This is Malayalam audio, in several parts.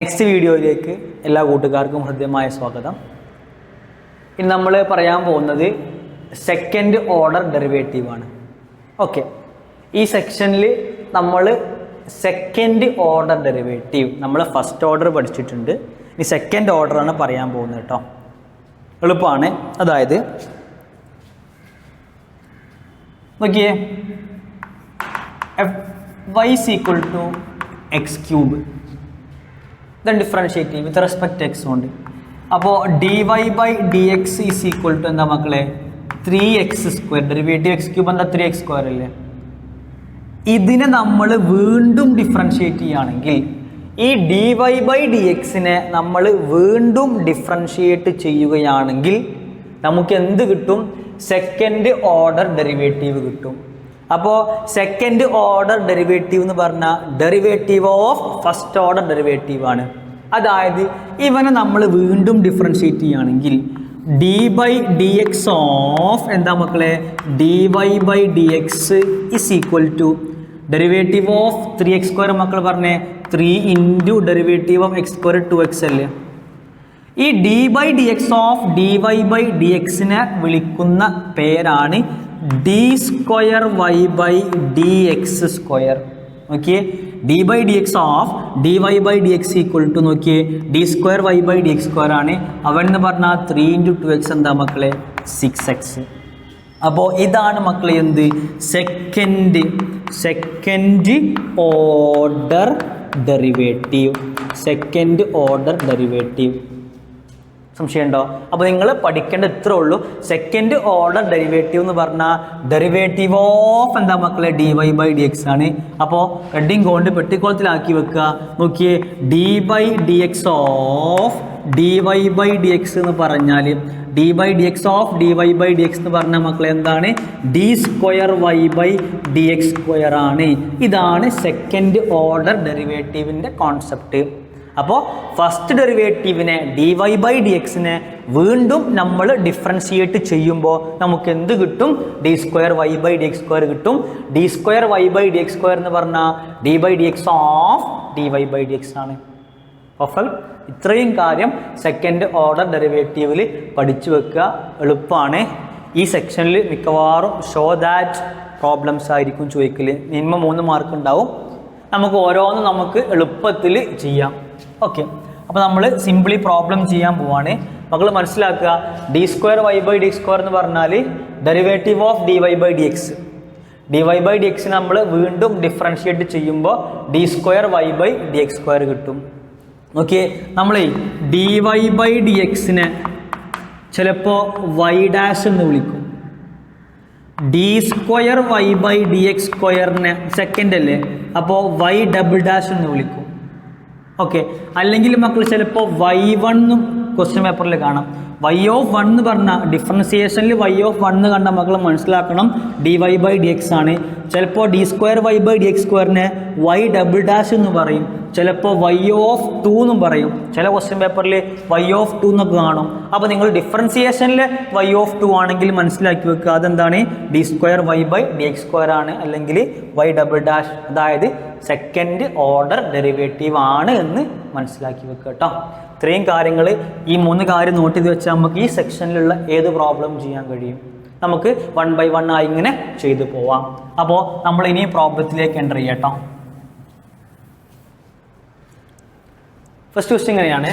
നെക്സ്റ്റ് വീഡിയോയിലേക്ക് എല്ലാ കൂട്ടുകാർക്കും ഹൃദ്യമായ സ്വാഗതം. ഇനി നമ്മൾ പറയാൻ പോകുന്നത് സെക്കൻഡ് ഓർഡർ ഡെറിവേറ്റീവ് ആണ്. ഓക്കെ, ഈ സെക്ഷനിൽ നമ്മൾ സെക്കൻഡ് ഓർഡർ ഡെറിവേറ്റീവ് നമ്മൾ ഫസ്റ്റ് ഓർഡർ പഠിച്ചിട്ടുണ്ട്. ഇനി സെക്കൻഡ് ഓർഡറാണ് പറയാൻ പോകുന്നത് കേട്ടോ. എളുപ്പമാണ്. അതായത് നോക്കിയേ, y is equal to x cube, then differentiating with respect to x only. അപ്പോൾ dy by dx is equal to എന്താ മക്കളെ 3x square. Derivative X cube എന്താ 3x സ്ക്വയർ അല്ലേ. ഇതിനെ നമ്മൾ വീണ്ടും ഡിഫറൻഷിയേറ്റ് ചെയ്യുകയാണെങ്കിൽ ഈ dy by dxനെ നമ്മൾ വീണ്ടും ഡിഫറൻഷിയേറ്റ് ചെയ്യുകയാണെങ്കിൽ നമുക്ക് എന്ത് കിട്ടും? സെക്കൻഡ് ഓർഡർ ഡെറിവേറ്റീവ് കിട്ടും. അപ്പോൾ സെക്കൻഡ് ഓർഡർ ഡെറിവേറ്റീവ് എന്ന് പറഞ്ഞാൽ derivative of first order derivative ആണ്. അതായത് ഇവനെ നമ്മൾ വീണ്ടും ഡിഫറൻഷിയേറ്റ് ചെയ്യുകയാണെങ്കിൽ d by d x of എന്താ മക്കളെ dy by dx is equal to derivative of 3x square. മക്കൾ പറഞ്ഞേ 3 into derivative of x square 2x അല്ലേ. ഈ d by d x of dy by dxനെ വിളിക്കുന്ന പേരാണ് d square y by d x square. നോക്കിയേ, d by d x of dy by dx equal to നോക്കിയേ d square y by d x square ആണ്. അവൻ എന്ന് പറഞ്ഞാൽ 3 ഇൻറ്റു 2x എന്താ മക്കളെ 6x. അപ്പോൾ ഇതാണ് മക്കളെ എന്ത് second order derivative. Second order derivative സംശയമുണ്ടോ? അപ്പോൾ നിങ്ങൾ പഠിക്കേണ്ട ഇത്രേ ഉള്ളൂ. സെക്കൻഡ് ഓർഡർ ഡെറിവേറ്റീവ് എന്ന് പറഞ്ഞാൽ ഡെറിവേറ്റീവ് ഓഫ് എന്താ മക്കളെ dy by dx ആണ്. അപ്പോൾ റെഡിങ് കൊണ്ട് പെട്ടിക്കോളത്തിലാക്കി വെക്കുക. നോക്കിയേ, d by d x of dy by dx എന്ന് പറഞ്ഞാൽ d by d x of dy by dx എന്ന് പറഞ്ഞാൽ മക്കളെ എന്താണ്? D square y by d x square ആണ്. ഇതാണ് സെക്കൻഡ് ഓർഡർ ഡെറിവേറ്റീവിൻ്റെ കോൺസെപ്റ്റ്. അപ്പോൾ ഫസ്റ്റ് ഡെറിവേറ്റീവിനെ dy by dxനെ വീണ്ടും നമ്മൾ ഡിഫറൻഷിയേറ്റ് ചെയ്യുമ്പോൾ നമുക്ക് എന്ത് കിട്ടും? D square y by d x square കിട്ടും. D square y by d x square എന്ന് പറഞ്ഞാൽ d by d x of dy by dx ആണ്. അപ്പോൾ ഇത്രയും കാര്യം സെക്കൻഡ് ഓർഡർ ഡെറിവേറ്റീവിൽ പഠിച്ചു വെക്കുക. എളുപ്പമാണ്. ഈ സെക്ഷനിൽ മിക്കവാറും ഷോ ദാറ്റ് പ്രോബ്ലംസ് ആയിരിക്കും ചോദിക്കൽ. മിനിമം 3 മാർക്ക് ഉണ്ടാവും. നമുക്ക് ഓരോന്നും നമുക്ക് എളുപ്പത്തിൽ ചെയ്യാം. ഓക്കെ, അപ്പോൾ നമ്മൾ സിംപ്ലി പ്രോബ്ലം ചെയ്യാൻ പോവാണ്. മക്കൾ മനസ്സിലാക്കുക, d square y by d square എന്ന് പറഞ്ഞാൽ derivative of dy by dx. dy by dx നമ്മൾ വീണ്ടും ഡിഫറൻഷിയേറ്റ് ചെയ്യുമ്പോൾ d square y by d x square കിട്ടും. ഓക്കെ, നമ്മൾ dy by dxനെ ചിലപ്പോൾ വൈ ഡാഷ് എന്ന് വിളിക്കും. D square y by d x സ്ക്വയറിനെ സെക്കൻഡ് അല്ലേ, അപ്പോൾ വൈ ഡബിൾ ഡാഷ് എന്ന് വിളിക്കും. ഓക്കെ, അല്ലെങ്കിൽ മക്കൾ ചിലപ്പോൾ y1 എന്നും ക്വസ്റ്റ്യൻ പേപ്പറിൽ കാണാം. y of 1 എന്ന് പറഞ്ഞാൽ ഡിഫറൻസിയേഷനിൽ y of 1 കണ്ട മക്കൾ മനസ്സിലാക്കണം dy by dx ആണ്. ചിലപ്പോൾ d square y by d x സ്ക്വയറിനെ വൈ ഡബിൾ ഡാഷ് എന്ന് പറയും. ചിലപ്പോൾ y of 2 എന്നും പറയും. ചില ക്വസ്റ്റ്യൻ പേപ്പറിൽ y of 2 എന്നൊക്കെ കാണും. അപ്പോൾ നിങ്ങൾ ഡിഫറൻസിയേഷനിൽ y of 2 ആണെങ്കിൽ മനസ്സിലാക്കി വെക്കുക അതെന്താണ് d square y by d x square ആണ്, അല്ലെങ്കിൽ വൈ ഡബിൾ ഡാഷ്, അതായത് സെക്കൻഡ് ഓർഡർ ഡെറിവേറ്റീവ് ആണ് എന്ന് മനസ്സിലാക്കി വെക്കുക കേട്ടോ. ഇത്രയും കാര്യങ്ങൾ, ഈ 3 കാര്യം നോട്ട് ചെയ്ത് വെച്ചാൽ നമുക്ക് ഈ സെക്ഷനിലുള്ള ഏത് പ്രോബ്ലം ചെയ്യാൻ കഴിയും. നമുക്ക് 1 by 1 ആയി ഇങ്ങനെ ചെയ്തു പോവാം. അപ്പോൾ നമ്മൾ ഇനി പ്രോബ്ലത്തിലേക്ക് എൻ്റർ ചെയ്യാം കേട്ടോ. ഫസ്റ്റ് ക്വസ്റ്റ്യൻ ഇങ്ങനെയാണ്,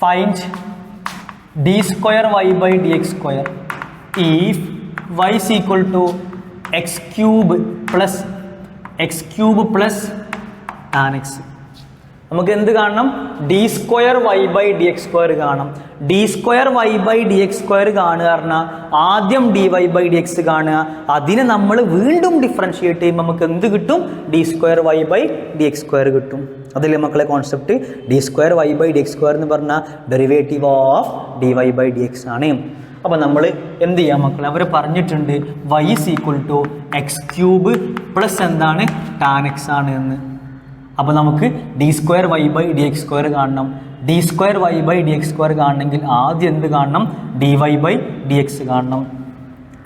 find d square y by d x square if y is equal to x cube plus tan x. നമുക്ക് എന്ത് കാണണം? D square y by d x square കാണണം. D square y by d x square കാണുക പറഞ്ഞാൽ ആദ്യം dy by dx കാണുക, അതിനെ നമ്മൾ വീണ്ടും ഡിഫറൻഷിയേറ്റ് ചെയ്യുമ്പോൾ നമുക്ക് എന്ത് കിട്ടും? D square y by d x square കിട്ടും. അതല്ലേ മക്കളെ concept? D square y by d x square എന്ന് പറഞ്ഞാൽ derivative of dy by dx ആണ്. അപ്പോൾ നമ്മൾ എന്ത് ചെയ്യാം മക്കളെ? അവർ പറഞ്ഞിട്ടുണ്ട് y is equal to x cube plus എന്താണ് tan x ആണ് എന്ന്. അപ്പോൾ നമുക്ക് d square y by d x square കാണണം. D square y by d x square കാണണമെങ്കിൽ ആദ്യം എന്ത് കാണണം? dy by dx കാണണം.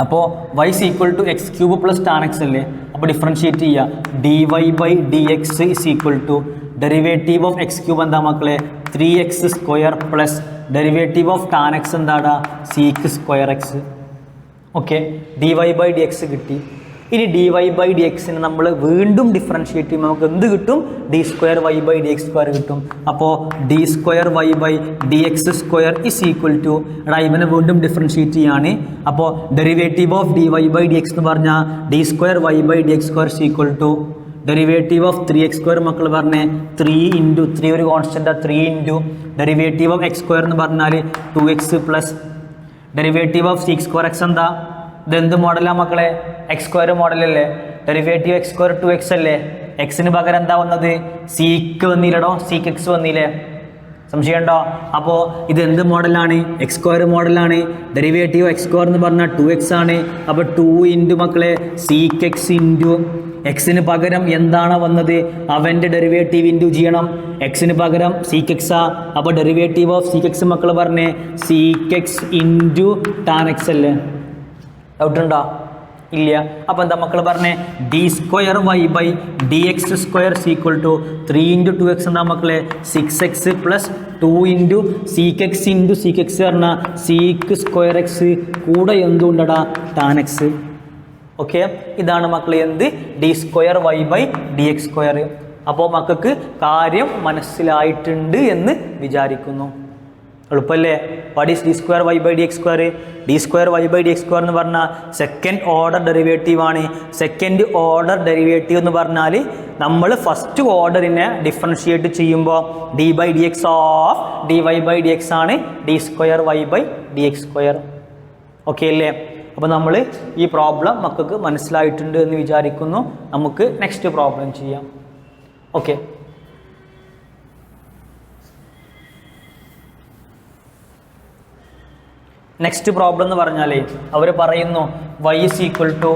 അപ്പോൾ y is equal to x cube plus tan x അല്ലേ. അപ്പോൾ ഡിഫറൻഷിയേറ്റ് ചെയ്യുക. dy by d x is equal to derivative of x cube എന്താ മക്കളെ 3x² plus derivative of tan x എന്താടാ sec²x. Okay, dy by d x കിട്ടി. ഇനി dy ബൈ ഡി എക്സിനെ നമ്മൾ വീണ്ടും ഡിഫറൻഷിയേറ്റ് ചെയ്യുമ്പോൾ നമുക്ക് എന്ത് കിട്ടും? d²y ബൈ dx² കിട്ടും. അപ്പോൾ d²y by dx² is equal to എടാ ഇവനെ വീണ്ടും ഡിഫറൻഷിയേറ്റ് ചെയ്യാണ്. അപ്പോൾ derivative of dy by d x എന്ന് പറഞ്ഞാൽ d²y by dx² is equal to derivative of 3x² മക്കൾ പറഞ്ഞേ 3 ഇൻറ്റു 3 ഒരു constant 3 into derivative of x² എന്ന് പറഞ്ഞാൽ 2x plus derivative of sec²x എന്താ? ഇതെന്ത് മോഡലാണ് മക്കളെ? x² മോഡലല്ലേ? ഡെറിവേറ്റീവ് x² 2x അല്ലേ? എക്സിന് പകരം എന്താ വന്നത്? സീക്ക് വന്നില്ലടോ, sec(x) വന്നില്ലേ? സംശയമുണ്ടോ? അപ്പോൾ ഇത് എന്ത് മോഡലാണ്? x² മോഡലാണ്. ഡെറിവേറ്റീവ് x² എന്ന് പറഞ്ഞാൽ 2x ആണ്. അപ്പോൾ 2 ഇൻറ്റു മക്കളെ sec(x) ഇൻറ്റു എക്സിന് പകരം എന്താണ് വന്നത്? അവൻ്റെ ഡെറിവേറ്റീവ് ഇൻറ്റു ചെയ്യണം. എക്സിന് പകരം sec(x) അപ്പോൾ ഡെറിവേറ്റീവ് ഓഫ് sec(x) മക്കൾ പറഞ്ഞേ sec(x) ഇൻറ്റു ടാൻ എക്സ് അല്ലേ? ഡൗട്ട് ഉണ്ടോ? ഇല്ല. അപ്പോൾ എന്താ മക്കൾ പറഞ്ഞേ? d²y by dx² equal to 3 into 2x എന്താ മക്കളെ 6x plus 2 into sec(x) into sec(x) പറഞ്ഞാൽ sec²x കൂടെ എന്തുകൊണ്ടടാ ടാൻ എക്സ്. ഓക്കെ, ഇതാണ് മക്കൾ എന്ത് d²y ബൈ dx². അപ്പോൾ മക്കൾക്ക് കാര്യം മനസ്സിലായിട്ടുണ്ട് എന്ന് വിചാരിക്കുന്നു. എളുപ്പമല്ലേ? What is d²y by dx²? d²y by dx² എന്ന് പറഞ്ഞാൽ സെക്കൻഡ് ഓർഡർ ഡെറിവേറ്റീവ് ആണ്. സെക്കൻഡ് ഓർഡർ ഡെറിവേറ്റീവ് എന്ന് പറഞ്ഞാൽ നമ്മൾ ഫസ്റ്റ് ഓർഡറിനെ ഡിഫറൻഷിയേറ്റ് ചെയ്യുമ്പോൾ d by dx of dy by dx ആണ് d²y ബൈ dx². ഓക്കെ അല്ലേ? അപ്പോൾ നമ്മൾ ഈ പ്രോബ്ലം മക്കൾക്ക് മനസ്സിലായിട്ടുണ്ട് എന്ന് വിചാരിക്കുന്നു. നമുക്ക് നെക്സ്റ്റ് പ്രോബ്ലം ചെയ്യാം. ഓക്കെ, നെക്സ്റ്റ് പ്രോബ്ലം എന്ന് പറഞ്ഞാൽ അവർ പറയുന്നു y is equal to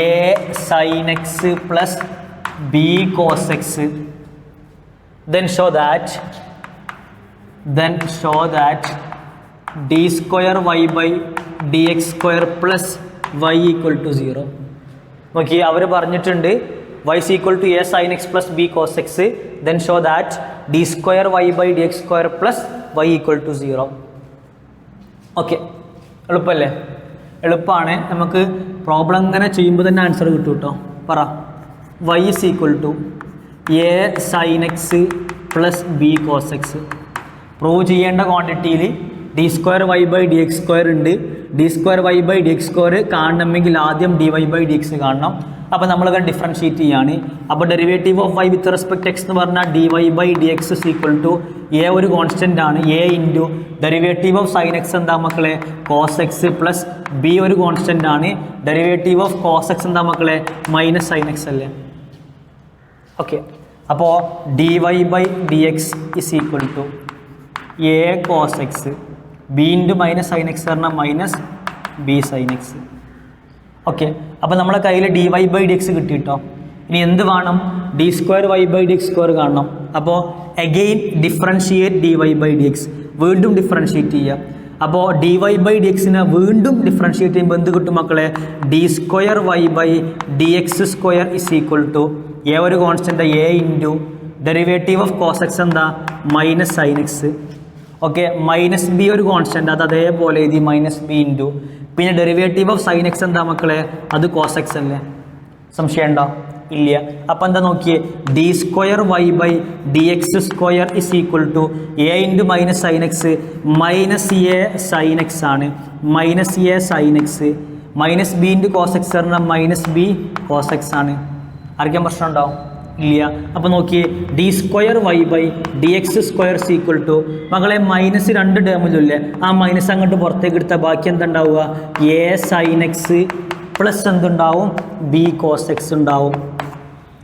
a sin x plus b cos x. then show that d²y by dx² plus y equal to 0. നോക്കി, അവർ പറഞ്ഞിട്ടുണ്ട് y is equal to a sin x plus b cos x. then show that d²y by dx² plus y equal to 0. Okay, എളുപ്പമല്ലേ? എളുപ്പമാണ്. നമുക്ക് പ്രോബ്ലം ഇങ്ങനെ ചെയ്യുമ്പോൾ തന്നെ ആൻസർ കിട്ടും കേട്ടോ. പറ, y is equal to a sin x plus b cos x. Prove ചെയ്യേണ്ട ക്വാണ്ടിറ്റിയിൽ d²y by dx² ഉണ്ട്. d²y by dx² കാണണമെങ്കിൽ ആദ്യം dy by dx കാണണം. അപ്പോൾ നമ്മളത് ഡിഫറൻഷിയേറ്റ് ചെയ്യാണ്. അപ്പോൾ derivative of y with respect x എന്ന് പറഞ്ഞാൽ dy by dx is equal to a ഒരു കോൺസ്റ്റൻ്റ് ആണ് a into derivative of sin x എന്താ മക്കളെ cos x പ്ലസ് b ഒരു കോൺസ്റ്റൻ്റ് ആണ്. ഡെറിവേറ്റീവ് ഓഫ് cos x എന്താ മക്കളെ മൈനസ് sin x അല്ലേ? ഓക്കെ, അപ്പോൾ dy by dx is equal to a cos x b into minus sin x പറഞ്ഞാൽ minus b sin x. Okay, അപ്പോൾ നമ്മളെ കയ്യിൽ dy ബൈ dx കിട്ടിയിട്ടോ. ഇനി എന്ത് വേണം? d²y ബൈ dx² കാണണം. അപ്പോൾ again differentiate dy by dx, വീണ്ടും ഡിഫറൻഷിയേറ്റ് ചെയ്യുക. അപ്പോൾ dy ബൈ dxനെ വീണ്ടും ഡിഫറൻഷിയേറ്റ് ചെയ്യുമ്പോൾ എന്ത് കിട്ടും മക്കളെ? d²y by dx² is equal to a ഒരു constant a into derivative of cos x എന്താ minus sin x. Okay, minus b ഒരു കോൺസ്റ്റൻ്റ്, അത് അതേപോലെ എഴുതി മൈനസ് ബി ഇൻറ്റു പിന്നെ ഡെറിവേറ്റീവ് ഓഫ് sin x എന്താ മക്കളെ അത് cos x അല്ലേ? സംശയം ഉണ്ടോ? ഇല്ല. അപ്പം എന്താ നോക്കിയേ, d²y by dx² is equal to a into minus sin x minus a sin x ആണ്. Minus a sin x minus b into cos x പറഞ്ഞാൽ മൈനസ് ബി cos x ആണ്. ആർക്കും പ്രശ്നം ഉണ്ടോ? ഇല്ല. അപ്പോൾ നോക്കിയേ d²y by dx² is equal to മകളെ മൈനസ് 2 ടേമിലില്ലേ, ആ മൈനസ് അങ്ങോട്ട് പുറത്തേക്ക് എടുത്താൽ ബാക്കി എന്തുണ്ടാവുക? a sin x പ്ലസ് എന്തുണ്ടാവും? b cos x ഉണ്ടാവും.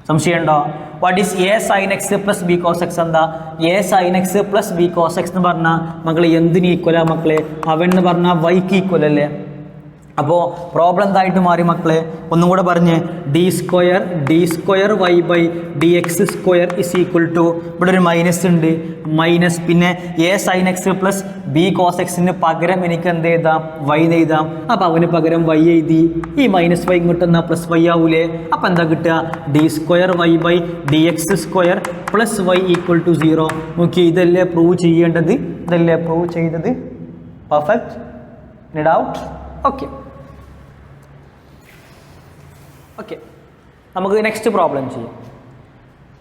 സംശയം ഉണ്ടോ? What is a sin x plus b cos x എന്താ? a sin x plus b cos x എന്ന് പറഞ്ഞാൽ മക്കളെ എന്തിന് ഈക്വലാ മക്കളെ? അവൻ എന്ന് പറഞ്ഞാൽ yക്ക് ഈക്വൽ അല്ലേ? അപ്പോൾ പ്രോബ്ലം എന്തായിട്ട് മാറി മക്കളെ? ഒന്നും കൂടെ പറഞ്ഞ് d square y by d x square is equal to, ഇവിടെ ഒരു മൈനസ് ഉണ്ട്, മൈനസ് പിന്നെ a sine x plus b cos എക്സിന് പകരം എനിക്ക് എന്ത് എഴുതാം? വൈ എഴുതാം. അപ്പോൾ അവന് പകരം വൈ എഴുതി. ഈ മൈനസ് വൈ ഇങ്ങോട്ട് എന്നാൽ പ്ലസ് വൈ ആവൂലേ? അപ്പോൾ എന്താ കിട്ടുക? D square y by d x square plus y equal to 0. നോക്കി, ഇതല്ലേ പ്രൂവ് ചെയ്യേണ്ടത്? ഇതല്ലേ പ്രൂവ് ചെയ്തത്? Perfect. Any doubt? Okay okay, നമുക്ക് നെക്സ്റ്റ് പ്രോബ്ലം ചെയ്യാം.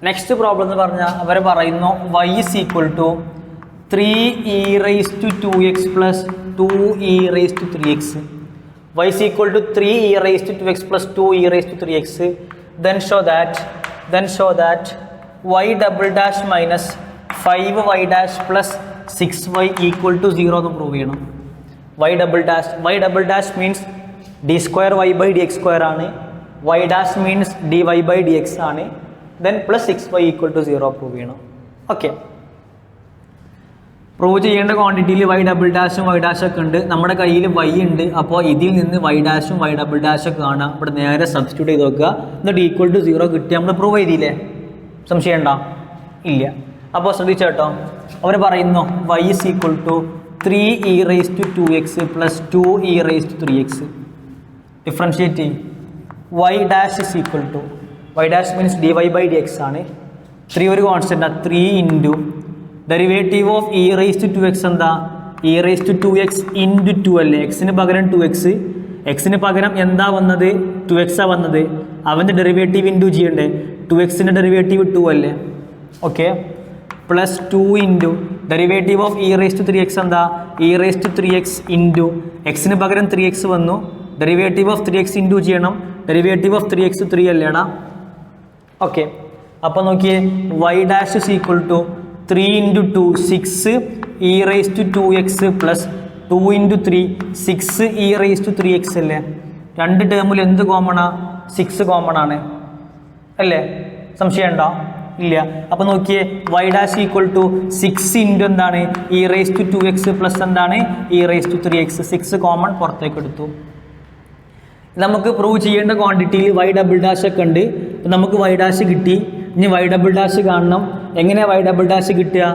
നെക്സ്റ്റ് പ്രോബ്ലം എന്ന് പറഞ്ഞാൽ അവർ പറയുന്നു y is equal to 3e raised to 2x plus 2e raised to 3x. y is equal to 3e raised to 2x plus 2e raised to 3x. Then show that y double dash minus 5y dash plus 6y equal to 0 എന്ന് പ്രൂവ് ചെയ്യണം. y double dash means d square y by dx square ആണ്. y dash means dy by dx ആണ്. then plus 6y equal to 0 prove ചെയ്യണം. ഓക്കെ, പ്രൂവ് ചെയ്യേണ്ട ക്വാണ്ടിറ്റിയിൽ y ഡബിൾ ഡാഷും y ഡാഷ് ഒക്കെ ഉണ്ട്. നമ്മുടെ കയ്യിൽ y ഉണ്ട്. അപ്പോൾ ഇതിൽ നിന്ന് y ഡാഷും y ഡബിൾ ഡാഷൊക്കെ കാണാം. ഇവിടെ നേരെ സബ്സ്റ്റിറ്റ്യൂട്ട് ചെയ്ത് നോക്കുക. എന്നിട്ട് ഈക്വൽ ടു 0 കിട്ടി. നമ്മൾ പ്രൂവ് ചെയ്തില്ലേ? സംശയം ഉണ്ടോ? ഇല്ല. അപ്പോൾ ശ്രദ്ധിച്ചേട്ടോ, അവർ പറയുന്നു y is equal to 3e raised to 2x plus 2e raised to 3x. Differentiate ചെയ്യും. y dash is equal to, y dash means dy by dx ആണ്. 3 ഒരു കോൺസ്റ്റൻ്റ് ആണ്. 3 into derivative of e raised to 2x എന്താ? e raised to 2x into 2 അല്ലേ? എക്സിന് പകരം 2x, എക്സിന് പകരം എന്താ വന്നത്? 2x ആ വന്നത്. അവൻ്റെ ഡെറിവേറ്റീവ് ഇൻറ്റു ചെയ്യണ്ടേ? 2xൻ്റെ ഡെറിവേറ്റീവ് 2 അല്ലേ? Okay, plus 2 into derivative of e raised to 3x എന്താ? e raised to 3x into എക്സിന് പകരം 3x വന്നു. ഡെറിവേറ്റീവ് ഓഫ് 3x ഇൻറ്റു ചെയ്യണം. ഡെറിവേറ്റീവ് ഓഫ് 3x 3 അല്ലേടാ? ഓക്കെ, അപ്പോൾ നോക്കിയേ, y dash is equal to 3 into 2 6 e raised to 2x plus 2 into 3 6 e raised to 3x അല്ലേ? രണ്ട് ടേമിൽ എന്ത് കോമണാ? 6 കോമൺ ആണ് അല്ലേ? സംശയം ഉണ്ടോ? ഇല്ല. അപ്പോൾ നോക്കിയേ, y dash equal to 6 into എന്താണ്? e raised to 2x plus എന്താണ്? e raised to 3x. 6 common പുറത്തേക്ക് എടുത്തു. നമുക്ക് പ്രൂവ് ചെയ്യേണ്ട ക്വാണ്ടിറ്റിയിൽ y ഡബിൾ ഡാഷ് ഒക്കെ ഉണ്ട്. നമുക്ക് y ഡാഷ് കിട്ടി. ഇനി y ഡബിൾ ഡാഷ് കാണണം. എങ്ങനെയാണ് y ഡബിൾ ഡാഷ് കിട്ടുക?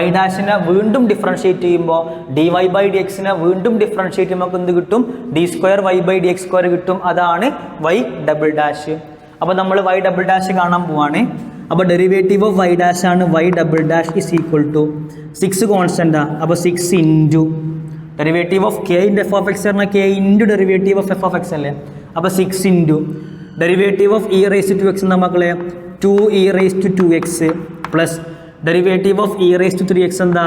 y ഡാഷിനെ വീണ്ടും ഡിഫറൻഷിയേറ്റ് ചെയ്യുമ്പോൾ dy ബൈ ഡി എക്സിനെ വീണ്ടും ഡിഫറൻഷിയേറ്റ് ചെയ്യുമ്പോൾ എന്ത് കിട്ടും? D square y by d x square കിട്ടും. അതാണ് y ഡബിൾ ഡാഷ്. അപ്പോൾ നമ്മൾ y ഡബിൾ ഡാഷ് കാണാൻ പോവാണ്. അപ്പോൾ ഡെറിവേറ്റീവ് ഓഫ് y ഡാഷ് ആണ് y double dash is equal to 6 കോൺസ്റ്റൻ്റാ. അപ്പോൾ 6 into derivative of k into f of x പറഞ്ഞാൽ k into derivative of f of x അല്ലേ? അപ്പോൾ 6 into derivative of e raised to 2x എന്താ മക്കളെ? 2e raised to 2x plus derivative of e raised to 3x എന്താ?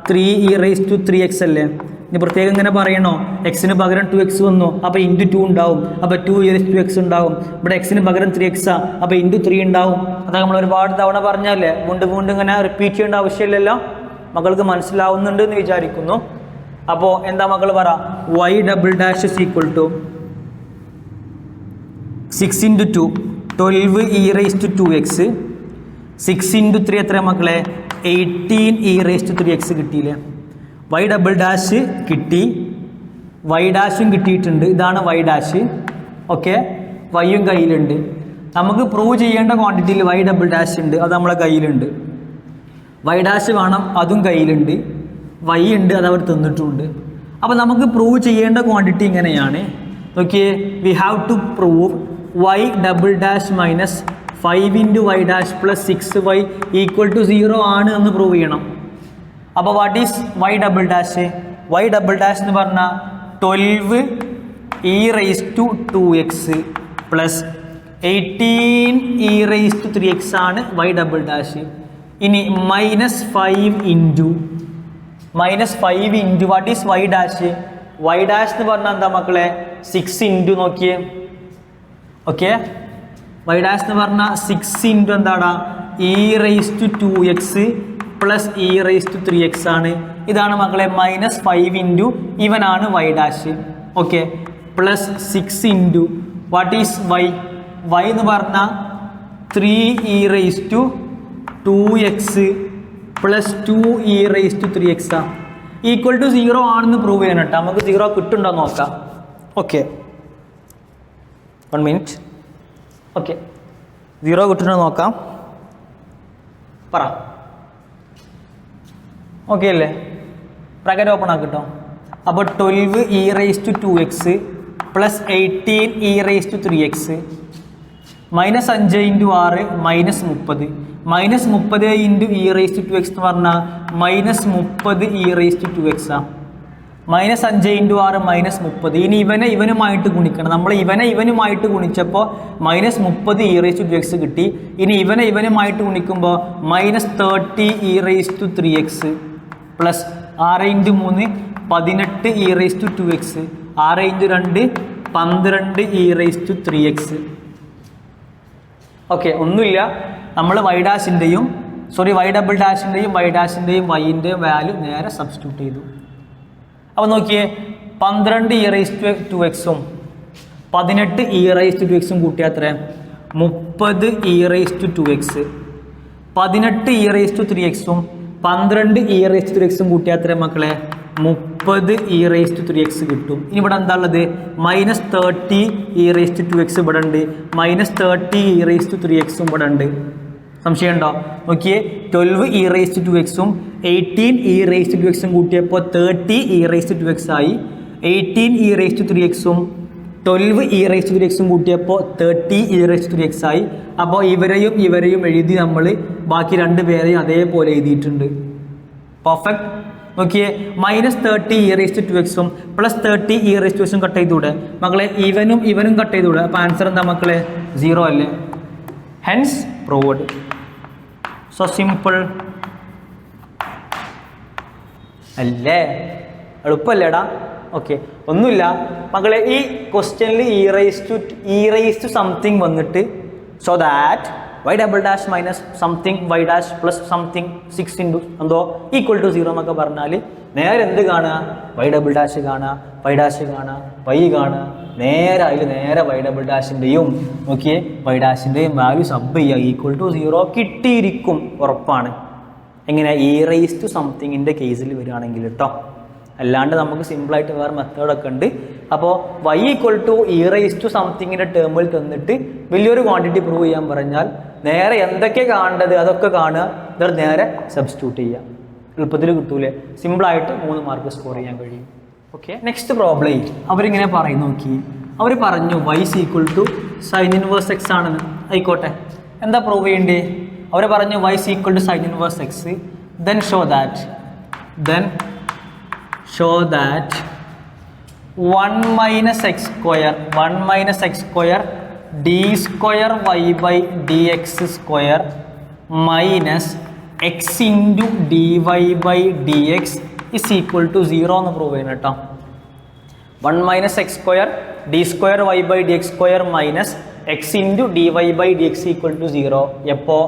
3e raised to 3x അല്ലേ? ഇനി പ്രത്യേകം ഇങ്ങനെ പറയണോ? എക്സിന് പകരം 2x വന്നു. അപ്പോൾ ഇൻറ്റു 2 ഉണ്ടാവും. അപ്പോൾ 2e raised to 2x ഉണ്ടാവും. ഇവിടെ എക്സിന് പകരം 3x ആ. അപ്പോൾ ഇൻറ്റു 3 ഉണ്ടാവും. അതൊക്കെ നമ്മൾ ഒരുപാട് തവണ പറഞ്ഞല്ലേ? വീണ്ടും ഇങ്ങനെ റിപ്പീറ്റ് ചെയ്യേണ്ട ആവശ്യമില്ലല്ലോ. മക്കൾക്ക് മനസ്സിലാവുന്നുണ്ട് എന്ന് വിചാരിക്കുന്നു. അപ്പോൾ എന്താ മക്കൾ പറ? y double dash is equal to 6 into 2 12 e raised to 2x 6 into 3 എത്ര മക്കളെ? 18 e raised to 3x കിട്ടിയില്ലേ? y ഡബിൾ ഡാഷ് കിട്ടി, y ഡാഷും കിട്ടിയിട്ടുണ്ട്. ഇതാണ് y ഡാഷ്. ഓക്കെ, വൈയും കയ്യിലുണ്ട്. നമുക്ക് പ്രൂവ് ചെയ്യേണ്ട ക്വാണ്ടിറ്റിയിൽ y ഡബിൾ ഡാഷ് ഉണ്ട്. അത് നമ്മളെ കയ്യിലുണ്ട്. y ഡാഷ് വേണം, അതും കയ്യിലുണ്ട്. y ഉണ്ട്, അത് അവർ തന്നിട്ടുമുണ്ട്. അപ്പോൾ നമുക്ക് പ്രൂവ് ചെയ്യേണ്ട ക്വാണ്ടിറ്റി ഇങ്ങനെയാണ്. നോക്കിയേ, we have to prove y double dash minus 5 into y dash plus 6y equal to 0 ആണ് എന്ന് പ്രൂവ് ചെയ്യണം. അപ്പോൾ what is y double dash? y double dash എന്ന് പറഞ്ഞാൽ 12 e raised to 2x plus 18 e raised to 3x ആണ് y ഡബിൾ ഡാഷ്. ഇനി -5 into what is y dash? y dash എന്ന് പറഞ്ഞാൽ എന്താ മക്കളെ? 6 ഇൻറ്റു നോക്കിയേ. ഓക്കെ, y ഡാഷ് എന്ന് പറഞ്ഞാൽ 6 ഇൻറ്റു എന്താടാ? e raised to 2x plus e raised to 3x ആണ്. ഇതാണ് മക്കളെ -5 ഇൻറ്റു ഇവനാണ് y dash. Okay, plus 6 into what is y? y എന്ന് പറഞ്ഞാൽ 3e raised to 2x plus 2e raised to 3x equal to 0 ആണെന്ന് പ്രൂവ് ചെയ്യണം കേട്ടോ. നമുക്ക് 0 കിട്ടുന്നുണ്ടോ നോക്കാം. Okay, 1 minute. ഓക്കെ, 0 കിട്ടുന്നത് നോക്കാം. പറ. ഓക്കെ അല്ലേ? ബ്രാക്കറ്റ് ഓപ്പൺ ആക്കിട്ടോ. അപ്പോൾ 12 e⁻²x plus 18 e⁻3x minus 5 × 6 minus 30 minus 30 × e⁻²x എന്ന് പറഞ്ഞാൽ മൈനസ് 30 e⁻²x ആ. Minus 5 × 6 minus 30. ഇനി ഇവനുമായിട്ട് ഗുണിക്കണം. നമ്മൾ ഇവനുമായിട്ട് ഗുണിച്ചപ്പോൾ മൈനസ് 30 e⁻²x കിട്ടി. ഇനി ഇവനുമായിട്ട് ഗുണിക്കുമ്പോൾ minus 30 e⁻3x plus 6 × 3 18 e⁻²x 6 × 2 12 e⁻3x. Okay, ഒന്നുമില്ല. നമ്മൾ y ഡാഷിൻ്റെയും വൈൻ്റെയും വാല്യൂ നേരെ സബ്സ്റ്റിറ്റ്യൂട്ട് ചെയ്തു. അപ്പോൾ നോക്കിയേ, 12 e⁻²x 18 e⁻²x കൂട്ടിയാൽ എത്ര? 30 e⁻²x. 18 e⁻3x 12 e⁻3x കൂട്ടിയാൽ എത്ര മക്കളെ? 30 e⁻3x കിട്ടും. ഇനി ഇവിടെ എന്താ ഉള്ളത്? മൈനസ് 30 e⁻²x ഇവിടെ ഉണ്ട്, മൈനസ് 30 e⁻3x ഇവിടെ ഉണ്ട്. സംശയം ഉണ്ടോ? നോക്കിയേ, 12 e⁻²x 18 e⁻²x കൂട്ടിയപ്പോൾ 30 e⁻²x ആയി. 18 e⁻3x 12 e⁻3x കൂട്ടിയപ്പോൾ 30 e⁻3x ആയി. അപ്പോൾ ഇവരെയും എഴുതി നമ്മൾ ബാക്കി രണ്ട് പേരെയും അതേപോലെ എഴുതിയിട്ടുണ്ട്. പെർഫെക്റ്റ്. നോക്കിയേ, minus 30 e⁻²x plus 30 e⁻²x cut ചെയ്തൂടെ മക്കളെ? ഇവനും കട്ട് ചെയ്തൂടെ? അപ്പോൾ ആൻസർ എന്താ മക്കളെ? 0 അല്ലേ? Hence proved. സോ സിമ്പിൾ അല്ലേ? എളുപ്പല്ലേടാ? ഓക്കെ, ഒന്നുമില്ല മക്കളെ. ഈ ക്വസ്റ്റ്യനിൽ e⁻² സംതിങ് വന്നിട്ട് so that y double dash minus something y dash plus something 6 × എന്തോ ഈക്വൽ ടു 0 എന്നൊക്കെ പറഞ്ഞാൽ നേരെ എന്ത് കാണുക? y ഡബിൾ ഡാഷ് കാണുക, y ഡാഷ് കാണുക, y കാണുക. നേരെ അതിൽ നേരെ y ഡബിൾ ഡാഷിൻ്റെയും നോക്കിയേ y ഡാഷിൻ്റെയും വാല്യൂ സബ് ചെയ്യുക, ഈക്വൽ ടു 0 കിട്ടിയിരിക്കും, ഉറപ്പാണ്. എങ്ങനെ? e⁻² സംതിങ്ങിൻ്റെ കേസിൽ വരികയാണെങ്കിൽ കേട്ടോ. അല്ലാണ്ട് നമുക്ക് സിമ്പിളായിട്ട് വേറെ മെത്തേഡൊക്കെ ഉണ്ട്. അപ്പോൾ y ഈക്വൽ ടു e⁻² സംതിങ്ങിൻ്റെ ടേമിൽ തന്നിട്ട് വലിയൊരു ക്വാണ്ടിറ്റി പ്രൂവ് ചെയ്യാൻ പറഞ്ഞാൽ നേരെ എന്തൊക്കെ കാണേണ്ടത് അതൊക്കെ കാണുക, എന്നിട്ട് നേരെ സബ്സ്റ്റിറ്റ്യൂട്ട് ചെയ്യുക. എളുപ്പത്തിൽ കിട്ടൂലേ? സിമ്പിളായിട്ട് 3 മാർക്ക് സ്കോർ ചെയ്യാൻ കഴിയും. ഓക്കെ, നെക്സ്റ്റ് പ്രോബ്ലം അവരിങ്ങനെ പറയും. നോക്കി, അവർ പറഞ്ഞു y equal to sin inverse x ആണെന്ന്. ആയിക്കോട്ടെ, എന്താ പ്രൂവ് ചെയ്യേണ്ടേ? അവർ പറഞ്ഞു y equal to sin inverse x. then show that 1 minus x square d square y by dx square minus x into dy by dx is equal to 0 എന്ന് പ്രൂവ് ചെയ്യണം കേട്ടോ. 1 minus x square d square y by dx square minus x into dy by dx equal to 0 എപ്പോൾ?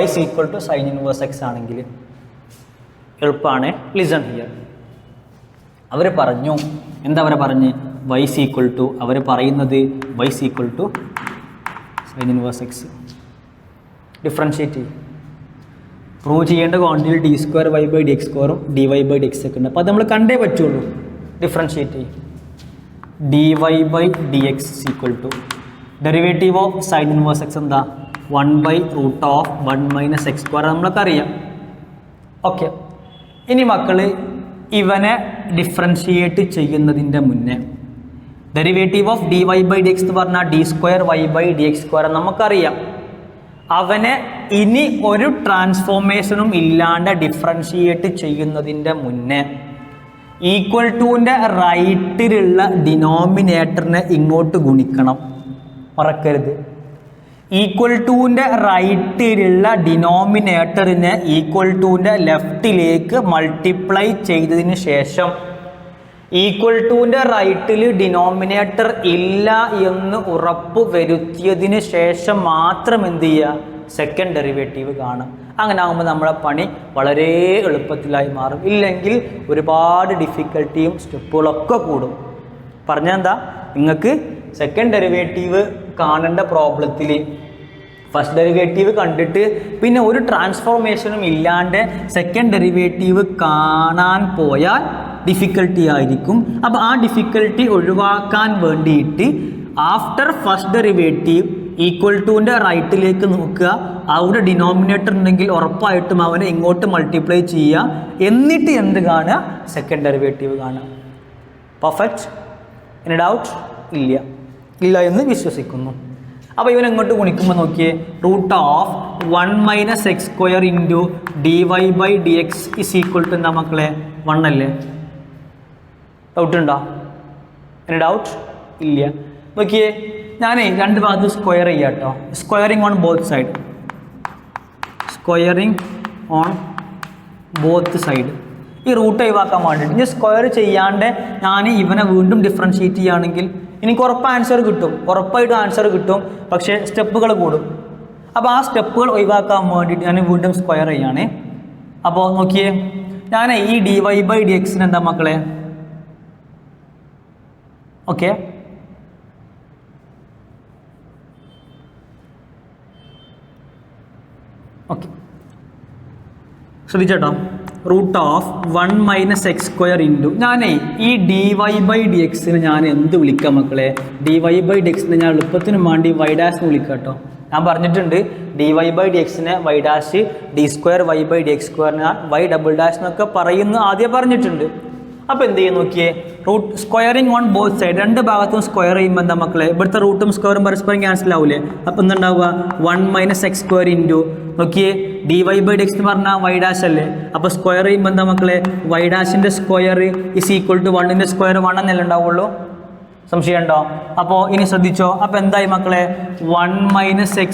y is equal to sin inverse x ആണെങ്കിൽ. എളുപ്പമാണ്. Listen here. അവർ പറഞ്ഞു, എന്താ അവർ പറഞ്ഞ്? y is equal to, അവർ പറയുന്നത് y is equal to sin inverse x. Differentiate ചെയ്യും. പ്രൂവ് ചെയ്യേണ്ട quantity d square y by dx സ്ക്വയറും dy by dx ഒക്കെ ഉണ്ട്. അപ്പോൾ അത് നമ്മൾ കണ്ടേ പറ്റുള്ളൂ. ഡിഫറൻഷ്യേറ്റ് ചെയ്യും. dy by dx is equal to derivative of sin inverse x എന്താ? 1/√1 minus x square നമ്മളൊക്കെ അറിയാം. ഓക്കെ, ഇനി മക്കൾ ഇവനെ ഡിഫറൻഷിയേറ്റ് ചെയ്യുന്നതിൻ്റെ മുന്നേ derivative of dy by dx എന്ന് പറഞ്ഞാൽ d square y by dx square നമുക്കറിയാം. അവനെ ഇനി ഒരു ട്രാൻസ്ഫോർമേഷനും ഇല്ലാണ്ട് ഡിഫറൻഷിയേറ്റ് ചെയ്യുന്നതിൻ്റെ മുന്നേ ഈക്വൽ ടുവിൻ്റെ റൈറ്റിലുള്ള ഡിനോമിനേറ്ററിനെ ഇങ്ങോട്ട് ഗുണിക്കണം, മറക്കരുത്. ഈക്വൽ ടുവിൻ്റെ റൈറ്റിലുള്ള ഡിനോമിനേറ്ററിനെ ഈക്വൽ ടുവിൻ്റെ ലെഫ്റ്റിലേക്ക് മൾട്ടിപ്ലൈ ചെയ്തതിന് ശേഷം ഈക്വൽ ടുവിൻ്റെ റൈറ്റിൽ ഡിനോമിനേറ്റർ ഇല്ല എന്ന് ഉറപ്പ് വരുത്തിയതിന് ശേഷം മാത്രം എന്ത് ചെയ്യുക? സെക്കൻഡ് ഡെറിവേറ്റീവ് കാണും. അങ്ങനെ ആകുമ്പോൾ നമ്മളെ പണി വളരെ എളുപ്പത്തിലായി മാറും. ഇല്ലെങ്കിൽ ഒരുപാട് ഡിഫിക്കൽട്ടിയും സ്റ്റെപ്പുകളൊക്കെ കൂടും. പറഞ്ഞെന്താ? നിങ്ങൾക്ക് സെക്കൻഡ് ഡെറിവേറ്റീവ് കാണേണ്ട പ്രോബ്ലത്തിൽ ഫസ്റ്റ് ഡെറിവേറ്റീവ് കണ്ടിട്ട് പിന്നെ ഒരു ട്രാൻസ്ഫോർമേഷനും ഇല്ലാണ്ട് സെക്കൻഡ് ഡെറിവേറ്റീവ് കാണാൻ പോയാൽ ഡിഫിക്കൽട്ടി ആയിരിക്കും. അപ്പോൾ ആ ഡിഫിക്കൽട്ടി ഒഴിവാക്കാൻ വേണ്ടിയിട്ട് ആഫ്റ്റർ ഫസ്റ്റ് ഡെറിവേറ്റീവ് ഈക്വൽ ടുവിൻ്റെ റൈറ്റിലേക്ക് നോക്കുക, അവിടെ ഡിനോമിനേറ്റർ ഉണ്ടെങ്കിൽ ഉറപ്പായിട്ടും അവനെ ഇങ്ങോട്ട് മൾട്ടിപ്ലൈ ചെയ്യുക, എന്നിട്ട് എന്ത് കാണുക? സെക്കൻഡ് ഡെറിവേറ്റീവ് കാണുക. പെർഫെക്റ്റ്. Any doubt? ഇല്ല എന്ന് വിശ്വസിക്കുന്നു. അപ്പോൾ ഇവൻ എങ്ങോട്ട് ഗുണിക്കുമ്പോൾ നോക്കിയേ, √1 - x² dy/dx = എന്താ മക്കളെ? 1 അല്ലേ? ഡൗട്ട് ഉണ്ടോ? Any doubt? ഇല്ല. നോക്കിയേ, ഞാൻ രണ്ട് ഭാഗത്ത് സ്ക്വയർ ചെയ്യാം കേട്ടോ. Squaring on both side. ഈ റൂട്ട് ഒഴിവാക്കാൻ വേണ്ടിയിട്ട് ഇനി സ്ക്വയർ ചെയ്യാണ്ട് ഞാൻ ഇവനെ വീണ്ടും ഡിഫറൻഷിയേറ്റ് ചെയ്യുകയാണെങ്കിൽ എനിക്ക് ഉറപ്പായിട്ടും ആൻസർ കിട്ടും. പക്ഷേ സ്റ്റെപ്പുകൾ കൂടും. അപ്പോൾ ആ സ്റ്റെപ്പുകൾ ഒഴിവാക്കാൻ വേണ്ടിയിട്ട് ഞാൻ വീണ്ടും സ്ക്വയർ ചെയ്യാണ്. അപ്പോൾ നോക്കിയേ, ഞാൻ ഈ dy/dx എന്താ മക്കളെ? ഓക്കെ, ശ്രദ്ധിച്ചേട്ടോ. √1 - x² ഞാനേ ഈ dy/dx ഞാൻ എന്ത് വിളിക്കാം മക്കളെ? dy/dx ഞാൻ എളുപ്പത്തിന് വേണ്ടി y' എന്ന് വിളിക്കാം കേട്ടോ. ഞാൻ പറഞ്ഞിട്ടുണ്ട് dy/dx y' d²y/dx² y" എന്നൊക്കെ പറയുന്നു ആദ്യം പറഞ്ഞിട്ടുണ്ട്. അപ്പോൾ എന്ത് ചെയ്യും നോക്കിയേ, സ്ക്വയറിങ് ഓൺ ബോത്ത് സൈഡ്, രണ്ട് ഭാഗത്തും സ്ക്വയർ ചെയ്യുമ്പോൾ എന്താ മക്കളെ? ഇവിടുത്തെ റൂട്ടും സ്ക്വയറും പരസ്പരം ക്യാൻസൽ ആവൂലേ? അപ്പോൾ എന്തുണ്ടാവുക? 1 - x² നോക്കിയേ, dy/dx എന്ന് പറഞ്ഞാൽ y' അല്ലേ? അപ്പോൾ സ്ക്വയർ ചെയ്യുമ്പോൾ എന്താ മക്കളെ? y' സ്ക്വയർ = 1 സ്ക്വയർ 1 എന്നല്ലേ ഉണ്ടാവുള്ളൂ. സംശയം ഉണ്ടോ? അപ്പോൾ ഇനി ശ്രദ്ധിച്ചോ. അപ്പോൾ എന്തായി മക്കളെ? 1 - x²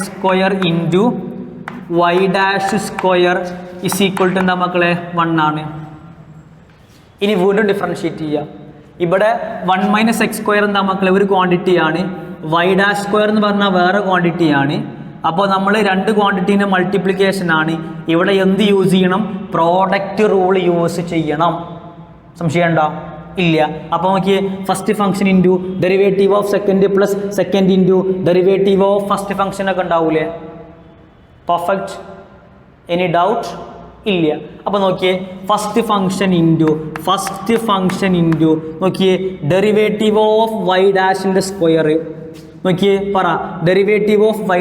y' എന്താ മക്കളെ? 1 ആണ്. ഇനി വീണ്ടും ഡിഫറൻഷിയേറ്റ് ചെയ്യുക. ഇവിടെ 1 - x² എന്താ മക്കളെ? ഒരു ക്വാണ്ടിറ്റിയാണ്. y' എന്ന് പറഞ്ഞാൽ വേറെ ക്വാണ്ടിറ്റിയാണ്. അപ്പോൾ നമ്മൾ രണ്ട് ക്വാണ്ടിറ്റീൻ്റെ മൾട്ടിപ്ലിക്കേഷൻ ആണ്. ഇവിടെ എന്ത് യൂസ് ചെയ്യണം? പ്രോഡക്റ്റ് റൂൾ യൂസ് ചെയ്യണം. സംശയം ഉണ്ടോ? ഇല്ല. അപ്പോൾ നോക്കിയേ, first function into derivative of second plus second into derivative of first function ഒക്കെ ഉണ്ടാവൂലേ? പെർഫെക്റ്റ്. Any doubt? ഇല്ല. അപ്പോൾ നോക്കിയേ, ഫസ്റ്റ് ഫംഗ്ഷൻ ഇൻറ്റു നോക്കിയേ ഡെറിവേറ്റീവ് ഓഫ് y' സ്ക്വയർ. നോക്കിയേ, പറ, ഡെറിവേറ്റീവ് ഓഫ് y'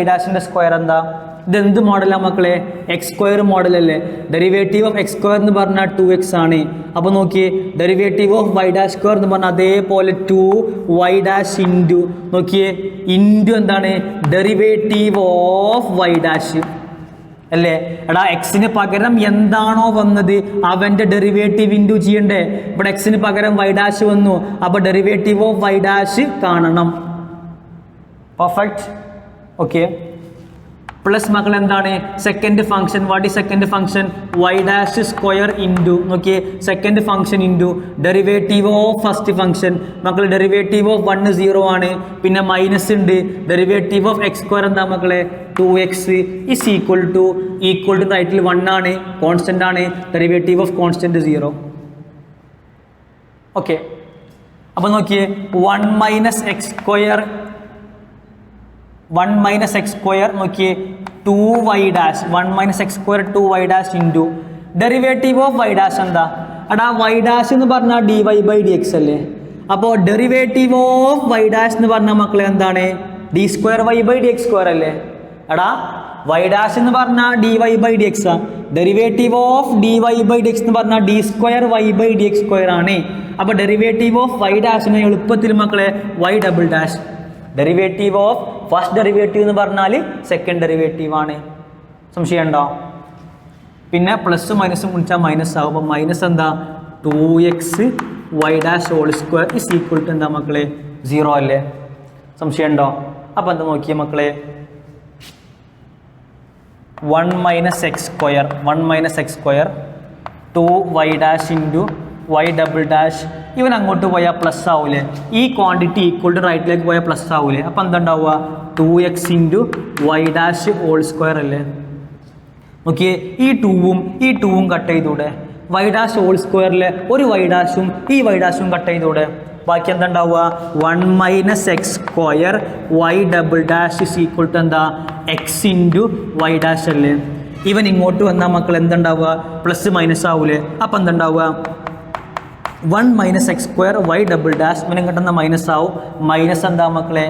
സ്ക്വയർ എന്താ? ഇതെന്ത് മോഡലാണ് മക്കളെ? x² മോഡലല്ലേ? ഡെറിവേറ്റീവ് ഓഫ് x² എന്ന് പറഞ്ഞാൽ 2x ആണ്. അപ്പോൾ നോക്കിയേ, ഡെറിവേറ്റീവ് ഓഫ് y' എന്ന് പറഞ്ഞാൽ അതേപോലെ 2y' ഇൻറ്റു നോക്കിയേ ഇൻറ്റു എന്താണ്? ഡെറിവേറ്റീവ് ഓഫ് y' അല്ലേ? എടാ, എക്സിന് പകരം എന്താണോ വന്നത് അവൻ്റെ ഡെറിവേറ്റീവ് ഇൻറ്റു ചെയ്യണ്ടേ? ഇവിടെ എക്സിന് പകരം y' വന്നു, അപ്പോൾ ഡെറിവേറ്റീവ് ഓഫ് y' കാണണം. പെർഫെക്റ്റ്. ഓക്കെ. പ്ലസ് മക്കൾ എന്താണ്? Second function. What is second function? y' into നോക്കിയേ second function into derivative of first function. മക്കൾ ഡെറിവേറ്റീവ് ഓഫ് 1 0 ആണ്, പിന്നെ മൈനസ് ഉണ്ട്. ഡെറിവേറ്റീവ് ഓഫ് x² എന്താ മക്കളെ? 2x = റൈറ്റിൽ 1 ആണ്, കോൺസ്റ്റന്റ് ആണ്. Derivative of constant 0. ഓക്കെ. അപ്പോൾ നോക്കിയേ, 1 - x² നോക്കിയേ 2y' 1 - x² 2y' into derivative of y' എന്താ? എടാ, y' എന്ന് പറഞ്ഞാൽ dy/dx അല്ലേ? അപ്പോൾ ഡെറിവേറ്റീവ് ഓഫ് y' എന്ന് പറഞ്ഞാൽ മക്കളെ എന്താണ്? d²y/dx² അല്ലേ? എടാ, y' എന്ന് പറഞ്ഞാൽ dy/dx ആ. ഡെറിവേറ്റീവ് ഓഫ് dy/dx എന്ന് പറഞ്ഞാൽ d²y/dx² ആണ്. അപ്പോൾ ഡെറിവേറ്റീവ് ഓഫ് y' എളുപ്പത്തിൽ മക്കളെ y'. Derivative of first derivative എന്ന് പറഞ്ഞാൽ സെക്കൻഡ് ഡെറിവേറ്റീവ് ആണ്. സംശയം ഉണ്ടോ? പിന്നെ പ്ലസ് മൈനസും ഗുണിച്ചാൽ മൈനസ് ആകും. അപ്പോൾ മൈനസ് എന്താ? 2xy'² എന്താ മക്കളെ? 0 അല്ലേ? സംശയം ഉണ്ടോ? അപ്പോൾ എന്താ നോക്കിയേ മക്കളെ, 1 - x² 2y' ഇൻറ്റു y'. ഇവൻ അങ്ങോട്ട് പോയാൽ പ്ലസ് ആവൂലേ? ഈ ക്വാണ്ടിറ്റി ഈക്വൽ ടു റൈറ്റിലേക്ക് പോയാൽ പ്ലസ് ആവൂലേ? അപ്പോൾ എന്താ ഉണ്ടാവുക? 2x ഇൻറ്റു y'² അല്ലേ? നോക്കിയേ, ഈ 2ഉം കട്ട് ചെയ്തൂടെ? y'² ഒരു y' ഈ y' കട്ട് ചെയ്തൂടെ? ബാക്കി എന്താ ഉണ്ടാവുക? 1 - x² y'= എന്താ? x ഇൻറ്റു y' അല്ലേ? ഇവൻ ഇങ്ങോട്ട് വന്നാൽ മക്കൾ എന്തുണ്ടാവുക? പ്ലസ് മൈനസ് ആവൂലേ? അപ്പം എന്തുണ്ടാവുക? 1 - x² y'. ഇവനും കിട്ടുന്ന മൈനസ് ആവും. മൈനസ് എന്താ മക്കളെ?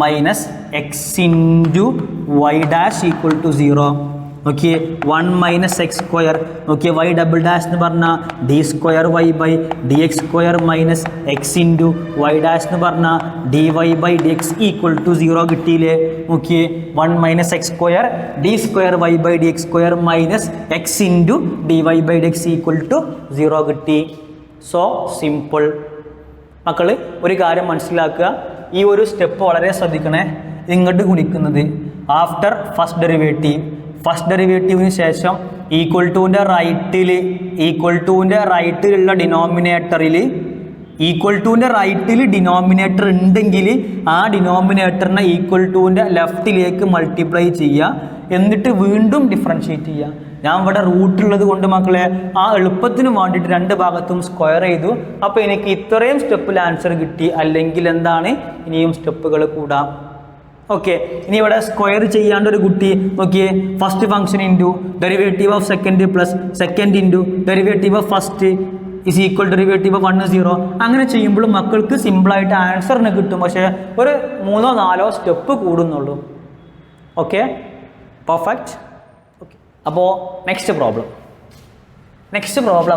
Minus x into y dash equal to 0. നോക്കിയേ 1 മൈനസ് എക്സ് സ്ക്വയർ. നോക്കിയേ വൈ ഡബിൾ ഡാഷ് എന്ന് പറഞ്ഞാൽ d square y by d x square minus x into y dash എന്ന് പറഞ്ഞാൽ d y by d x equal to 0 കിട്ടിയില്ലേ? നോക്കിയേ 1 minus x square d square y by d x square minus x into d y by d x equal to 0 കിട്ടി. So simple. മക്കൾ ഒരു കാര്യം മനസ്സിലാക്കുക, ഈ ഒരു സ്റ്റെപ്പ് വളരെ ശ്രദ്ധിക്കണേ. ഇങ്ങോട്ട് ഗുണിക്കുന്നത് ആഫ്റ്റർ ഫസ്റ്റ് ഡെറിവേറ്റീവിന് ശേഷം ഈക്വൽ ടുവിൻ്റെ റൈറ്റിലുള്ള ഡിനോമിനേറ്റർ ഉണ്ടെങ്കിൽ ആ ഡിനോമിനേറ്ററിനെ ഈക്വൽ ടുവിൻ്റെ ലെഫ്റ്റിലേക്ക് മൾട്ടിപ്ലൈ ചെയ്യുക, എന്നിട്ട് വീണ്ടും ഡിഫറൻഷ്യേറ്റ് ചെയ്യുക. ഞാൻ ഇവിടെ റൂട്ടുള്ളത് കൊണ്ട് മക്കളെ ആ എളുപ്പത്തിന് വേണ്ടിയിട്ട് രണ്ട് ഭാഗത്തും സ്ക്വയർ ചെയ്തു. അപ്പോൾ എനിക്ക് ഇത്രയും സ്റ്റെപ്പിൽ ആൻസർ കിട്ടി. അല്ലെങ്കിൽ എന്താണ്, ഇനിയും സ്റ്റെപ്പുകൾ കൂടാം. ഓക്കെ, ഇനി ഇവിടെ സ്ക്വയർ ചെയ്യാണ്ട് ഒരു കുട്ടി നോക്കിയേ, first function into derivative of second plus second into derivative of first is equal derivative of 1 0. അങ്ങനെ ചെയ്യുമ്പോൾ മക്കൾക്ക് സിമ്പിളായിട്ട് ആൻസറിന് കിട്ടും. പക്ഷേ ഒരു 3 or 4 സ്റ്റെപ്പ് കൂടുന്നുള്ളൂ. Okay, perfect. ഓക്കെ, അപ്പോൾ നെക്സ്റ്റ് പ്രോബ്ലം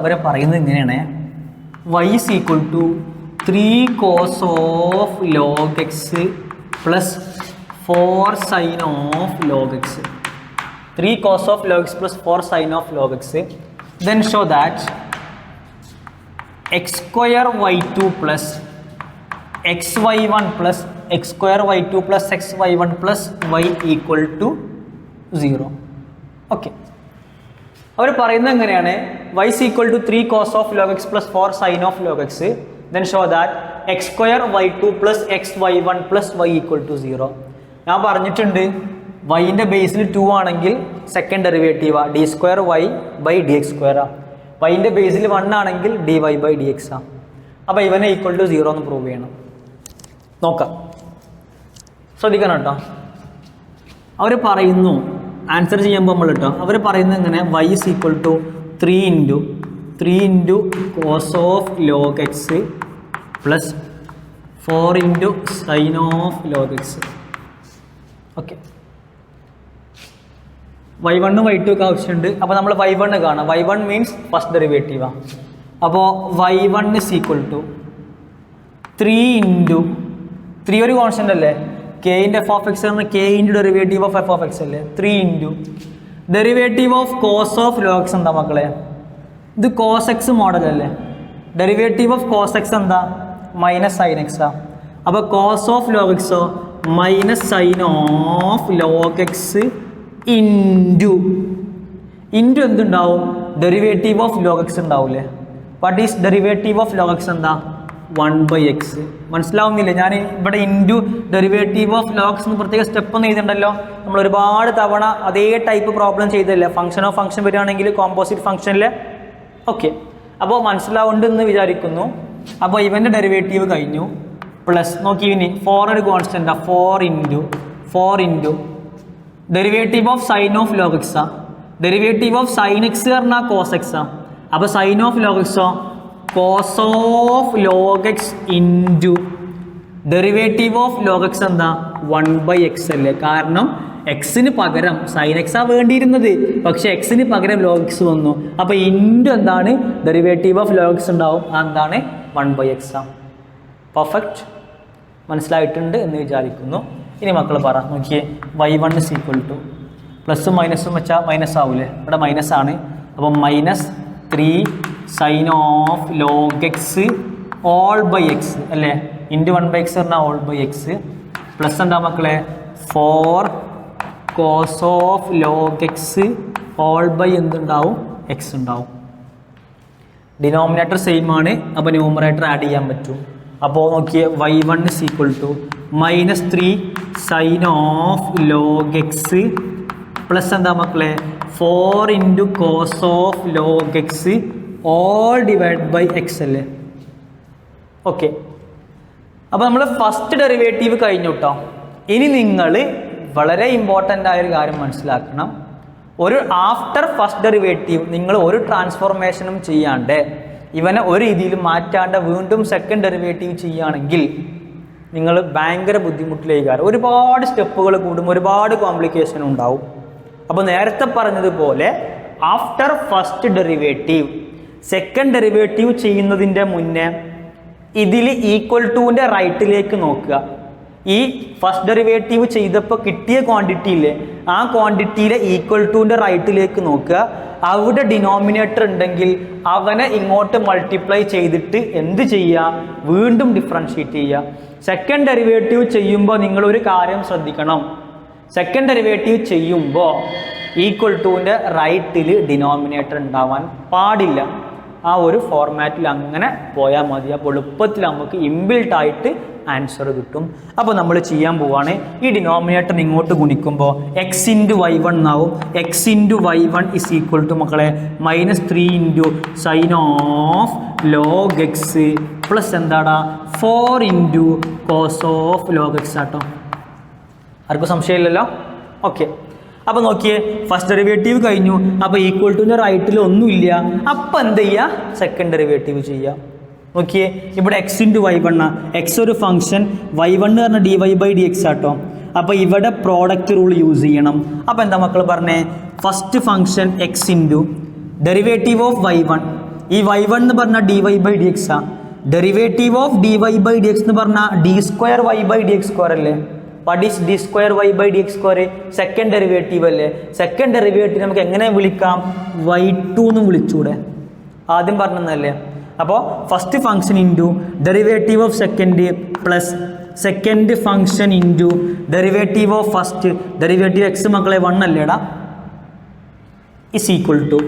അവർ പറയുന്നത് ഇങ്ങനെയാണ്: y is equal to 3 cos of log x plus 4 sin of log x. 3 cos of log x plus 4 sin of log x. Then show that x square y2 plus xy1 plus x square y2 plus xy1 plus y equal to 0. Okay, അവർ പറയുന്നത് എങ്ങനെയാണ്? y is equal to 3 cos of log x plus 4 sin of log x. Then show that x square y2 plus xy1 plus y equal to 0. ഞാൻ പറഞ്ഞിട്ടുണ്ട് വൈൻ്റെ ബേസിൽ 2 ആണെങ്കിൽ സെക്കൻഡ് ഡെറിവേറ്റീവാ d square y by d x സ്ക്വയറാ. വൈൻ്റെ ബേസിൽ 1 ആണെങ്കിൽ ഡി വൈ ബൈ ഡി എക്സാ. അപ്പോൾ ഇവനെ ഈക്വൽ ടു 0 എന്ന് പ്രൂവ് ചെയ്യണം. നോക്കാം, ശ്രദ്ധിക്കണം കേട്ടോ. അവർ പറയുന്നു ആൻസർ ചെയ്യുമ്പോൾ നമ്മൾ കേട്ടോ, അവർ പറയുന്നത് എങ്ങനെ? y is equal to 3 into cos of log x plus 4 into sin of log x. Okay, y1 y2 ഒക്കെ ആവശ്യമുണ്ട്. അപ്പോൾ നമ്മൾ y1 കാണാം. y1 means first ഡെറിവേറ്റീവാണ്. അപ്പോൾ y1 is equal to 3 into 3 ഒരു കോൺസ്റ്റൻ്റ് അല്ലേ, കെയിൻ്റെ എഫ് ഓഫ് എക്സ് പറഞ്ഞാൽ k into derivative of f of x അല്ലേ. 3 into derivative of cos of log x എന്താ മക്കളെ? ഇത് കോസ് എക്സ് മോഡൽ അല്ലേ. ഡെറിവേറ്റീവ് ഓഫ് കോസ് എക്സ് എന്താ? മൈനസ് സൈൻ എക്സാ. അപ്പോൾ cos of log x minus sine of log x into എന്തുണ്ടാവും? ഡെറിവേറ്റീവ് ഓഫ് log x ഉണ്ടാവില്ലേ. What is derivative of log x എന്താ? 1/x. മനസ്സിലാവുന്നില്ല? ഞാൻ ഇവിടെ into derivative of log x എന്ന് പ്രത്യേക സ്റ്റെപ്പ് ഒന്നും ചെയ്തിട്ടുണ്ടല്ലോ. നമ്മൾ ഒരുപാട് തവണ അതേ ടൈപ്പ് പ്രോബ്ലം ചെയ്തല്ലേ. ഫംഗ്ഷൻ ഓഫ് ഫംഗ്ഷൻ വരികയാണെങ്കിൽ കോമ്പോസിറ്റ് ഫംഗ്ഷനിൽ. ഓക്കെ, അപ്പോൾ മനസ്സിലാവുണ്ടെന്ന് വിചാരിക്കുന്നു. അപ്പോൾ ഇവൻ്റെ ഡെറിവേറ്റീവ് കഴിഞ്ഞു. പ്ലസ് നോക്കി ഇനി 4 ഒരു കോൺസ്റ്റൻ്റാ. 4 into derivative of sine of log x. Derivative of sine x പറഞ്ഞാൽ കോസ് എക്സാ. അപ്പോൾ sine of log x cos of log x into derivative of log x എന്താ? 1/x അല്ലേ. കാരണം എക്സിന് പകരം സൈൻ എക്സാ വേണ്ടിയിരുന്നത്, പക്ഷേ എക്സിന് പകരം log x വന്നു. അപ്പോൾ ഇൻറ്റു എന്താണ്? ഡെറിവേറ്റീവ് ഓഫ് log x ഉണ്ടാവും. എന്താണ്? 1/x. പെർഫെക്റ്റ്, മനസ്സിലായിട്ടുണ്ട് എന്ന് വിചാരിക്കുന്നു. ഇനി മക്കൾ പറ നോക്കിയേ, y1 is equal to പ്ലസും മൈനസും വെച്ചാൽ മൈനസ് ആവൂലേ, ഇവിടെ മൈനസ് ആണ്. അപ്പോൾ -3 sin of log x all by x അല്ലേ, ഇൻറ്റു 1/x പറഞ്ഞാൽ all by x. പ്ലസ് എന്താ മക്കളെ? 4 cos of log x all by എന്തുണ്ടാവും? x ഉണ്ടാവും. ഡിനോമിനേറ്റർ സെയിം ആണ്, അപ്പോൾ ന്യൂമറേറ്റർ ആഡ് ചെയ്യാൻ പറ്റും. അപ്പോൾ നോക്കിയേ, y1 is equal to -3 sin of log x plus എന്താ മക്കളെ? 4 into cos of log x all divided by x അല്ലേ. ഓക്കെ, അപ്പോൾ നമ്മൾ ഫസ്റ്റ് ഡെറിവേറ്റീവ് കഴിഞ്ഞു കേട്ടോ. ഇനി നിങ്ങൾ വളരെ ഇമ്പോർട്ടൻ്റ് ആയൊരു കാര്യം മനസ്സിലാക്കണം. ഒരു ആഫ്റ്റർ ഫസ്റ്റ് ഡെറിവേറ്റീവ് നിങ്ങൾ ഒരു ട്രാൻസ്ഫോർമേഷനും ചെയ്യാണ്ട് ഇവനെ ഒരു രീതിയിൽ മാറ്റാണ്ട് വീണ്ടും സെക്കൻഡ് ഡെറിവേറ്റീവ് ചെയ്യുകയാണെങ്കിൽ നിങ്ങൾ ഭയങ്കര ബുദ്ധിമുട്ടിലേക്ക് ഒരുപാട് സ്റ്റെപ്പുകൾ കൂടും, ഒരുപാട് കോംപ്ലിക്കേഷൻ ഉണ്ടാവും. അപ്പോൾ നേരത്തെ പറഞ്ഞതുപോലെ after first derivative second derivative ചെയ്യുന്നതിൻ്റെ മുന്നേ ഇതിൽ ഈക്വൽ ടുവിൻ്റെ റൈറ്റിലേക്ക് നോക്കുക. ഈ ഫസ്റ്റ് ഡെറിവേറ്റീവ് ചെയ്തപ്പോൾ കിട്ടിയ ക്വാണ്ടിറ്റി ഇല്ലേ, ആ ക്വാണ്ടിറ്റിയിലെ ഈക്വൽ ടുവിൻ്റെ റൈറ്റിലേക്ക് നോക്കുക. അവിടെ ഡിനോമിനേറ്റർ ഉണ്ടെങ്കിൽ അവനെ ഇങ്ങോട്ട് മൾട്ടിപ്ലൈ ചെയ്തിട്ട് എന്ത് ചെയ്യുക, വീണ്ടും ഡിഫറൻഷിയേറ്റ് ചെയ്യുക. സെക്കൻഡ് ഡെറിവേറ്റീവ് ചെയ്യുമ്പോൾ നിങ്ങളൊരു കാര്യം ശ്രദ്ധിക്കണം. സെക്കൻഡ് ഡെറിവേറ്റീവ് ചെയ്യുമ്പോൾ ഈക്വൽ ടുവിൻ്റെ റൈറ്റിൽ ഡിനോമിനേറ്റർ ഉണ്ടാവാൻ പാടില്ല. ആ ഒരു ഫോർമാറ്റിൽ അങ്ങനെ പോയാൽ മതി. അപ്പോൾ എളുപ്പത്തിൽ നമുക്ക് ഇൻബിൽട്ടായിട്ട് ആൻസർ കിട്ടും. അപ്പോൾ നമ്മൾ ചെയ്യാൻ പോവാണ്, ഈ ഡിനോമിനേറ്റർ ഇങ്ങോട്ട് ഗുണിക്കുമ്പോൾ x ഇൻറ്റു y1 എന്നാവും. x into y1 is equal to മക്കളെ -3 into sine of log x plus എന്താടാ 4 into cos of log x ആട്ടോ. ആർക്കും സംശയമില്ലല്ലോ? ഓക്കെ. അപ്പോൾ നോക്കിയേ, ഫസ്റ്റ് ഡെറിവേറ്റീവ് കഴിഞ്ഞു. അപ്പോൾ ഈക്വൽ ടുവിൻ്റെ റൈറ്റിൽ ഒന്നുമില്ല. അപ്പോൾ എന്ത് ചെയ്യുക, സെക്കൻഡ് ഡെറിവേറ്റീവ് ചെയ്യുക. നോക്കിയേ, ഇവിടെ x ഇൻറ്റു y1 എക്സ് ഒരു ഫംഗ്ഷൻ, y1 എന്ന് പറഞ്ഞാൽ dy/dx ആട്ടോ. അപ്പോൾ ഇവിടെ പ്രോഡക്റ്റ് റൂൾ യൂസ് ചെയ്യണം. അപ്പോൾ എന്താ മക്കൾ പറഞ്ഞേ, first function x into derivative of y1. ഈ y1 എന്ന് പറഞ്ഞാൽ dy/dx ആ. ഡെറിവേറ്റീവ് ഓഫ് dy/dx എന്ന് പറഞ്ഞാൽ d²y/dx² അല്ലേ. What is d²y/dx²? Second derivative അല്ലേ. സെക്കൻഡ് ഡെറിവേറ്റീവ് നമുക്ക് എങ്ങനെ വിളിക്കാം, y2 എന്ന് വിളിച്ചൂടെ, ആദ്യം പറഞ്ഞതല്ലേ. അപ്പോൾ first function into derivative of second plus second function into derivative of first. Derivative x മക്കളെ 1 അല്ലേടാ, ഇസ് ഈക്വൽ ടു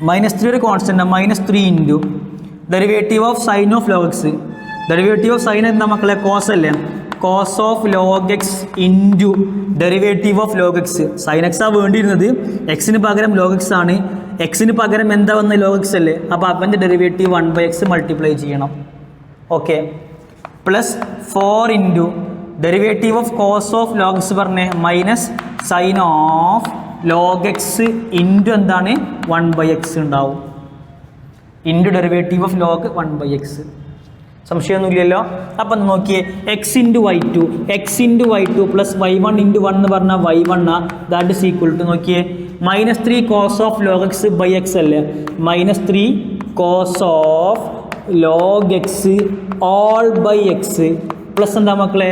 -3 ഒരു constant, -3 into derivative of sine of log x. Derivative of sine എന്താ മക്കളെ, കോസ് അല്ലേ. Cos of log x into derivative of log x. Sign X ആ വേണ്ടിയിരുന്നത്, എക്സിന് പകരം ലോഗ് എക്സ് ആണ്. എക്സിന് പകരം എന്താ വന്നത്, ലോഗ് എക്സ് അല്ലേ. അപ്പോൾ അവൻ്റെ ഡെറിവേറ്റീവ് 1/x മൾട്ടിപ്ലൈ ചെയ്യണം. Okay. Plus 4 into derivative of cos of log x പറഞ്ഞേ minus sine of log x into എന്താണ് 1/x ഉണ്ടാവും. Into derivative of log 1/x. സംശയമൊന്നുമില്ലല്ലോ? അപ്പം നോക്കിയേ, X into y2 plus y1 into 1 എന്ന് പറഞ്ഞാൽ y1 that is equal to നോക്കിയേ -3 cos of log x by x അല്ലേ. -3 cos of log x all by x plus എന്താ മക്കളെ,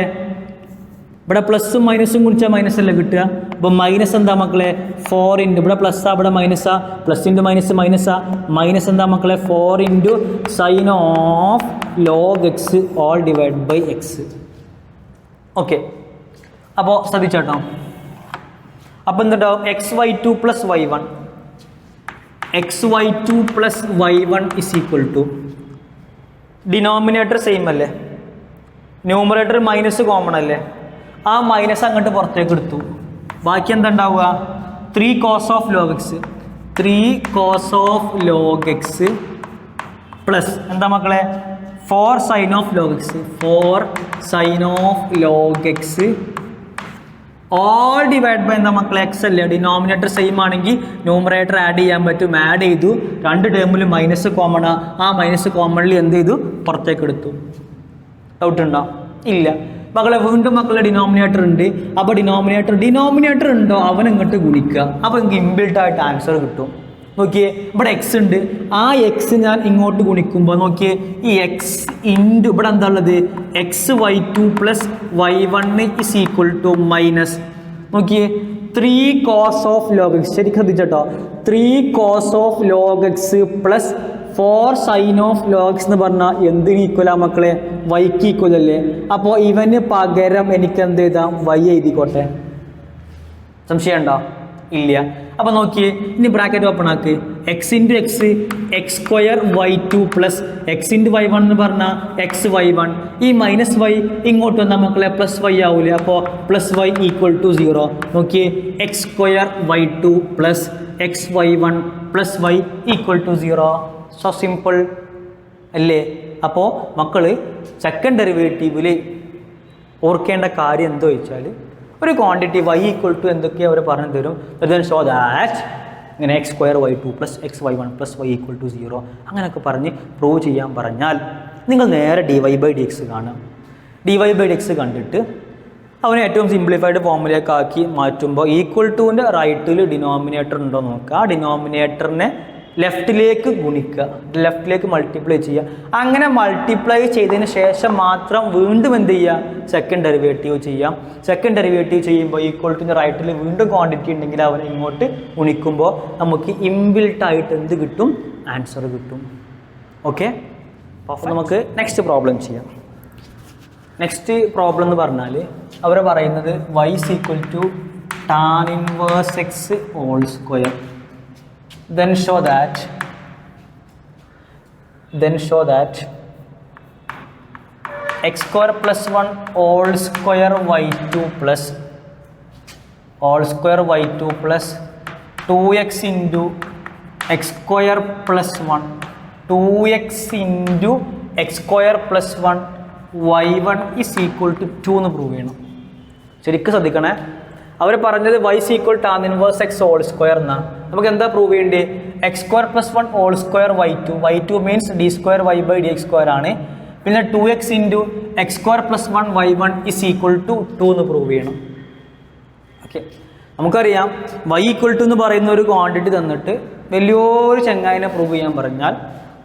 ഇവിടെ പ്ലസും മൈനസും കുറിച്ചാൽ മൈനസ് അല്ലേ കിട്ടുക. അപ്പോൾ മൈനസ് എന്താ മക്കളെ 4 ഇൻറ്റു, ഇവിടെ പ്ലസ്സാ ഇവിടെ മൈനസാ, പ്ലസ് ഇൻറ്റു മൈനസ് മൈനസാ, മൈനസ് എന്താ മക്കളെ 4 into sine of log x all divide by x. Okay. അപ്പോൾ ശ്രദ്ധിച്ചോട്ടോ. അപ്പോൾ എന്തുണ്ടാവും, xy2 plus y1, xy2 plus y1 is equal to denominator same അല്ലേ, ന്യൂമറേറ്റർ മൈനസ് കോമൺ അല്ലേ. ആ മൈനസ് അങ്ങോട്ട് പുറത്തേക്ക് എടുത്തു. ബാക്കി എന്താ ഉണ്ടാവുക, 3 cos of log x, 3 cos of log x plus എന്താ മക്കളെ 4 sine of log x, 4 sine of log x all divide by എന്താ മക്കളെ എക്സ് അല്ലേ. ഡിനോമിനേറ്റർ സെയിം ആണെങ്കിൽ ന്യൂമറേറ്റർ ആഡ് ചെയ്യാൻ പറ്റും. ആഡ് ചെയ്തു, രണ്ട് ടേമിലും മൈനസ് കോമൺ. ആ മൈനസ് കോമണിൽ എന്ത് ചെയ്തു, പുറത്തേക്ക് എടുത്തു. ഡൗട്ട് ഉണ്ടോ? ഇല്ല. മക്കളെ വീണ്ടും മക്കളെ ഡിനോമിനേറ്റർ ഉണ്ട്. അപ്പോൾ ഡിനോമിനേറ്റർ ഉണ്ടോ അവൻ ഇങ്ങോട്ട് ഗുണിക്കുക. അപ്പോൾ എനിക്ക് ഇൻബിൽട്ടായിട്ട് ആൻസർ കിട്ടും. നോക്കിയേ, ഇവിടെ എക്സ് ഉണ്ട്. ആ എക്സ് ഞാൻ ഇങ്ങോട്ട് ഗുണിക്കുമ്പോൾ നോക്കിയേ, ഈ എക്സ് ഇൻറ്റു ഇവിടെ എന്താ ഉള്ളത്, xy2 plus y1 is equal to minus നോക്കിയേ 3 കോസ് ഓഫ് ലോഗ് എക്സ്. ശരിക്കും ശ്രദ്ധിച്ചോട്ടോ, 3 cos of log x plus 4 sine of log x എന്ന് പറഞ്ഞാൽ എന്തിന് ഈക്വലാ മക്കളെ, വൈക്ക് ഈക്വൽ അല്ലേ. അപ്പോൾ ഇവന് പകരം എനിക്ക് എന്ത് ചെയ്താം, വൈ എഴുതിക്കോട്ടെ. സംശയം ഉണ്ടോ? ഇല്ല. അപ്പോൾ നോക്കിയേ, ഇനി ബ്രാക്കറ്റ് ഓപ്പൺ ആക്ക്. X into X x²y2 plus X into y1 എന്ന് പറഞ്ഞാൽ xy1. ഈ മൈനസ് വൈ ഇങ്ങോട്ട് വന്നാൽ മക്കളെ പ്ലസ് വൈ ആവൂലേ. അപ്പോൾ പ്ലസ് വൈ ഈക്വൽ ടു 0. നോക്കിയേ, x²y2 plus xy1 plus y equal to 0. So simple അല്ലേ. അപ്പോൾ മക്കൾ സെക്കൻഡ് ഡെറിവേറ്റീവിൽ ഓർക്കേണ്ട കാര്യം എന്തോ വെച്ചാൽ, ഒരു ക്വാണ്ടിറ്റി y ഈക്വൽ ടു എന്തൊക്കെയാണ് അവർ പറഞ്ഞു തരും. ദെൻ ഷോ ദാറ്റ് ഇങ്ങനെ x²y2 plus xy1 plus y equal to 0 അങ്ങനെയൊക്കെ പറഞ്ഞ് പ്രൂവ് ചെയ്യാൻ പറഞ്ഞാൽ നിങ്ങൾ നേരെ dy/dx കാണുക. dy/dx കണ്ടിട്ട് അവനെ ഏറ്റവും സിംപ്ലിഫൈഡ് ഫോമിലേക്ക് ആക്കി മാറ്റുമ്പോൾ ഈക്വൽ ടുവിൻ്റെ റൈറ്റിൽ ഡിനോമിനേറ്റർ ഉണ്ടോ നോക്കുക. ആ ഡിനോമിനേറ്ററിനെ ലെഫ്റ്റിലേക്ക് ഗുണിക്കുക, ലെഫ്റ്റിലേക്ക് മൾട്ടിപ്ലൈ ചെയ്യുക. അങ്ങനെ മൾട്ടിപ്ലൈ ചെയ്തതിന് ശേഷം മാത്രം വീണ്ടും എന്ത് ചെയ്യുക, സെക്കൻഡ് ഡെറിവേറ്റീവ് ചെയ്യാം. സെക്കൻഡ് ഡെറിവേറ്റീവ് ചെയ്യുമ്പോൾ ഈക്വൽ ടുവിൻ്റെ റൈറ്റിൽ വീണ്ടും ക്വാണ്ടിറ്റി ഉണ്ടെങ്കിൽ അവനെ ഇങ്ങോട്ട് ഗുണിക്കുമ്പോൾ നമുക്ക് ഇൻബിൽട്ടായിട്ട് എന്ത് കിട്ടും, ആൻസർ കിട്ടും. ഓക്കെ, അപ്പോൾ നമുക്ക് നെക്സ്റ്റ് പ്രോബ്ലം ചെയ്യാം. നെക്സ്റ്റ് പ്രോബ്ലം എന്ന് പറഞ്ഞാൽ അവർ പറയുന്നത് y = tan inverse x whole square. Then show that x square plus 1 whole square y2 plus 2x into x square plus 1 2x into x square plus 1 y1 is equal to 2 എന്ന് പ്രൂവ് ചെയ്യണം. ശരിക്കും ശ്രദ്ധിക്കണേ, അവർ പറഞ്ഞത് y = tan inverse x whole square എന്നാണ്. നമുക്ക് എന്താ പ്രൂവ് ചെയ്യേണ്ടത്, x square plus 1 whole square y2 means d²y/dx² ആണ്. പിന്നെ 2x into x square plus 1 y1 is equal to 2 എന്ന് പ്രൂവ് ചെയ്യണം. ഓക്കെ, നമുക്കറിയാം y = എന്ന് പറയുന്ന ഒരു ക്വാണ്ടിറ്റി തന്നിട്ട് വലിയൊരു ചങ്ങായിനെ പ്രൂവ് ചെയ്യാൻ പറഞ്ഞാൽ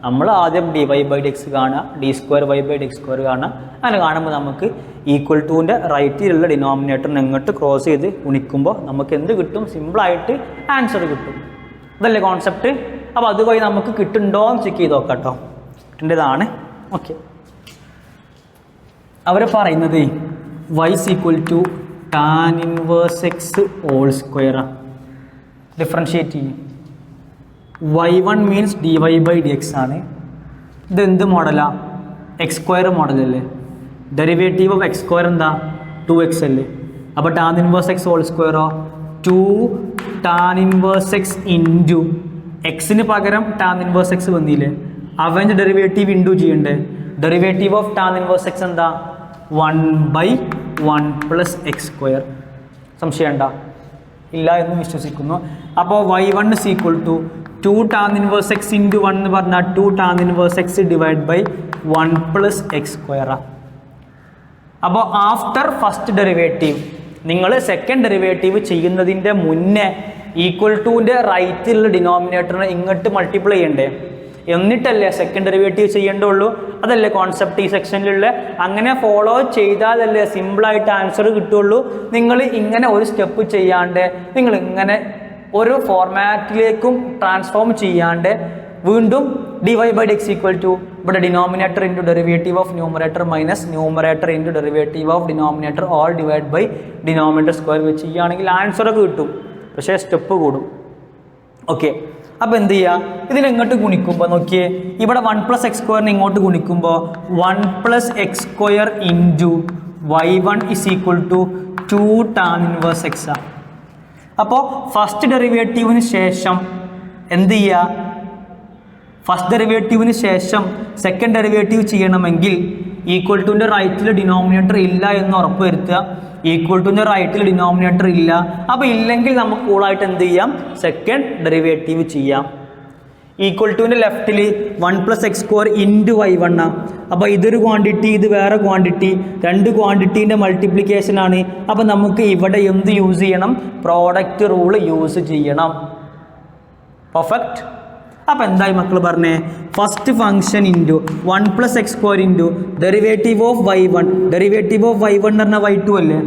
നമ്മൾ ആദ്യം dy/dx കാണുക, d²y/dx² കാണുക. അങ്ങനെ കാണുമ്പോൾ നമുക്ക് ഈക്വൽ ടുവിൻ്റെ റൈറ്റിലുള്ള ഡിനോമിനേറ്ററിനെ ഇങ്ങോട്ട് ക്രോസ് ചെയ്ത് ഗുണിക്കുമ്പോൾ നമുക്ക് എന്ത് കിട്ടും, സിമ്പിളായിട്ട് ആൻസർ കിട്ടും. അതല്ലേ കോൺസെപ്റ്റ്. അപ്പോൾ അതുവഴി നമുക്ക് കിട്ടുന്നുണ്ടോ എന്ന് ചെക്ക് ചെയ്ത് നോക്കാം കേട്ടോ, കിട്ടേണ്ടതാണ്. ഓക്കെ, അവർ പറയുന്നത് y = tan inverse x whole square. Differentiate ചെയ്യും. y1 മീൻസ് dy/dx ആണ്. ഇത് എന്ത് മോഡലാണ്, x² മോഡലല്ലേ. ഡെറിവേറ്റീവ് ഓഫ് x² എന്താ, 2x അല്ലേ. അപ്പോൾ tan inverse x whole square 2 tan inverse x into എക്സിന് പകരം tan inverse x വന്നില്ലേ, അവൻ്റെ ഡെറിവേറ്റീവ് ഇൻറ്റു ചെയ്യണ്ടേ. Derivative of tan inverse x എന്താ, 1/1 + x². സംശയം ഉണ്ടോ, ഇല്ല എന്ന് വിശ്വസിക്കുന്നു. അപ്പോൾ y1 is equal to 2 tan inverse x into 1 എന്ന് പറഞ്ഞാൽ 2 tan inverse x / 1 + x². അപ്പോൾ ആഫ്റ്റർ ഫസ്റ്റ് ഡെറിവേറ്റീവ് നിങ്ങൾ സെക്കൻഡ് ഡെറിവേറ്റീവ് ചെയ്യുന്നതിൻ്റെ മുന്നേ ഈക്വൽ ടുവിൻ്റെ റൈറ്റിലുള്ള ഡിനോമിനേറ്ററിനെ ഇങ്ങോട്ട് മൾട്ടിപ്ലൈ ചെയ്യണ്ടേ, എന്നിട്ടല്ലേ സെക്കൻഡ് ഡെറിവേറ്റീവ് ചെയ്യേണ്ടുള്ളൂ. അതല്ലേ കോൺസെപ്റ്റ് ഈ സെക്ഷനിലുള്ള. അങ്ങനെ ഫോളോ ചെയ്താലല്ലേ സിമ്പിളായിട്ട് ആൻസർ കിട്ടുള്ളൂ. നിങ്ങൾ ഇങ്ങനെ ഒരു സ്റ്റെപ്പ് ചെയ്യാണ്ട്, നിങ്ങൾ ഇങ്ങനെ ഒരു ഫോർമാറ്റിലേക്കും ട്രാൻസ്ഫോം ചെയ്യാണ്ട് വീണ്ടും dy/dx = ഇവിടെ denominator into derivative of numerator minus numerator into derivative of denominator all / denominator square വെച്ച് ചെയ്യുകയാണെങ്കിൽ ആൻസറൊക്കെ കിട്ടും, പക്ഷേ സ്റ്റെപ്പ് കൂടും. ഓക്കെ, അപ്പോൾ എന്ത് ചെയ്യുക, ഇതിനെങ്ങോട്ട് ഗുണിക്കുമ്പോൾ നോക്കിയേ, ഇവിടെ 1 + x² ഇങ്ങോട്ട് ഗുണിക്കുമ്പോൾ 1 + x² into y1 is equal to 2 tan inverse x. അപ്പോൾ ഫസ്റ്റ് ഡെറിവേറ്റീവിന് ശേഷം എന്ത് ചെയ്യുക, ഫസ്റ്റ് ഡെറിവേറ്റീവിന് ശേഷം സെക്കൻഡ് ഡെറിവേറ്റീവ് ചെയ്യണമെങ്കിൽ ഈക്വൽ ടുവിൻ്റെ റൈറ്റിൽ ഡിനോമിനേറ്റർ ഇല്ല എന്ന് ഉറപ്പ് വരുത്തുക. ഈക്വൽ ടുവിൻ്റെ റൈറ്റിൽ ഡിനോമിനേറ്റർ ഇല്ല, അപ്പോൾ ഇല്ലെങ്കിൽ നമുക്ക് കൂളായിട്ട് എന്ത് ചെയ്യാം, സെക്കൻഡ് ഡെറിവേറ്റീവ് ചെയ്യാം. ഈക്വൽ ടുവിൻ്റെ ലെഫ്റ്റിൽ 1 + x² ഇൻറ്റു y1 ആണ്. അപ്പോൾ ഇതൊരു ക്വാണ്ടിറ്റി, ഇത് വേറെ ക്വാണ്ടിറ്റി, രണ്ട് ക്വാണ്ടിറ്റീൻ്റെ മൾട്ടിപ്ലിക്കേഷൻ ആണ്. അപ്പോൾ നമുക്ക് ഇവിടെ എന്ത് യൂസ് ചെയ്യണം, പ്രോഡക്റ്റ് റൂൾ യൂസ് ചെയ്യണം. പെർഫെക്റ്റ്. അപ്പോൾ എന്തായി മക്കൾ പറഞ്ഞേ, first function into 1 + x² into derivative of y1. Derivative of y1 എന്ന് പറഞ്ഞാൽ y2 അല്ലേ.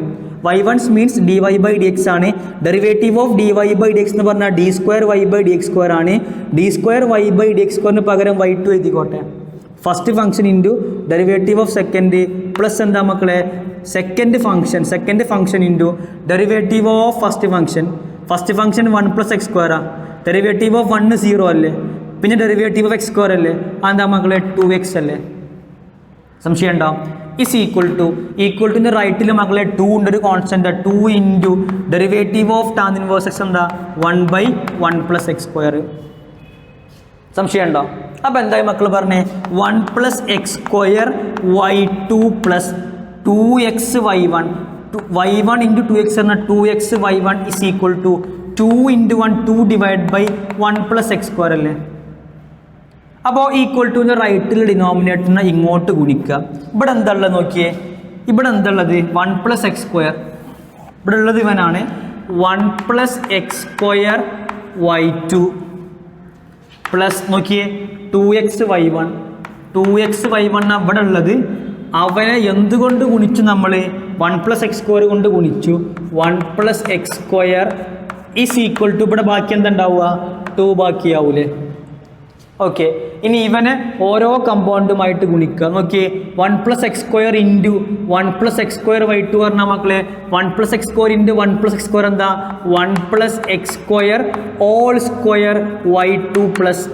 y1 മീൻസ് dy/dx ആണ്. ഡെറിവേറ്റീവ് ഓഫ് dy/dx എന്ന് പറഞ്ഞാൽ d²y/dx² ആണ്. d²y/dx² പകരം y2 എഴുതിക്കോട്ടെ. First function into derivative of second plus എന്താ മക്കളെ, second function into derivative of first function. First function 1 + x². Derivative of 1 0 അല്ലേ, പിന്നെ ഡെറിവേറ്റീവ് ഓഫ് x² അല്ലേ, അതെന്താ മക്കളെ 2x അല്ലേ. സംശയം ഉണ്ടാവും. ഇസ് ഈക്വൽ ടുൻ്റെ റൈറ്റിൽ മക്കളെ 2 ഉണ്ട്, ഒരു constant 2 into derivative of tan inverse x എന്താ 1/1 + x². സംശയം ഉണ്ടോ. അപ്പോൾ എന്തായി മക്കൾ പറഞ്ഞേ, 1 + x² y2 + 2x y1. y1 into 2x പറഞ്ഞാൽ 2x y1 is equal to 2 into 1 2 / 1 + x² അല്ലേ. അപ്പോൾ ഈക്വൽ ടുവിൻ്റെ റൈറ്റിൽ ഡിനോമിനേറ്ററിനെ ഇങ്ങോട്ട് ഗുണിക്കുക. ഇവിടെ എന്താ ഉള്ളത് നോക്കിയേ, ഇവിടെ എന്തുള്ളത് 1 + x². ഇവിടെ ഉള്ളത് ഇവനാണ് 1 + x² y2 പ്ലസ് നോക്കിയേ 2xy1 ഇവിടെ ഉള്ളത്. അവനെ എന്തുകൊണ്ട് ഗുണിച്ചു നമ്മൾ? 1 + x² കൊണ്ട് ഗുണിച്ചു. 1 + x² = ഇവിടെ ബാക്കി എന്താ ഉണ്ടാവുക? 2 ബാക്കിയാവൂലേ? ഓക്കെ, ഇനി ഇവനെ ഓരോ കമ്പൗണ്ടുമായിട്ട് ഗുണിക്കുക. നോക്കിയേ 1 + x² ഇൻറ്റു 1 + x² y2 പറഞ്ഞാൽ മക്കളെ 1 + x² ഇൻറ്റു 1 + x² എന്താ? 1 + x² whole square y2 plus.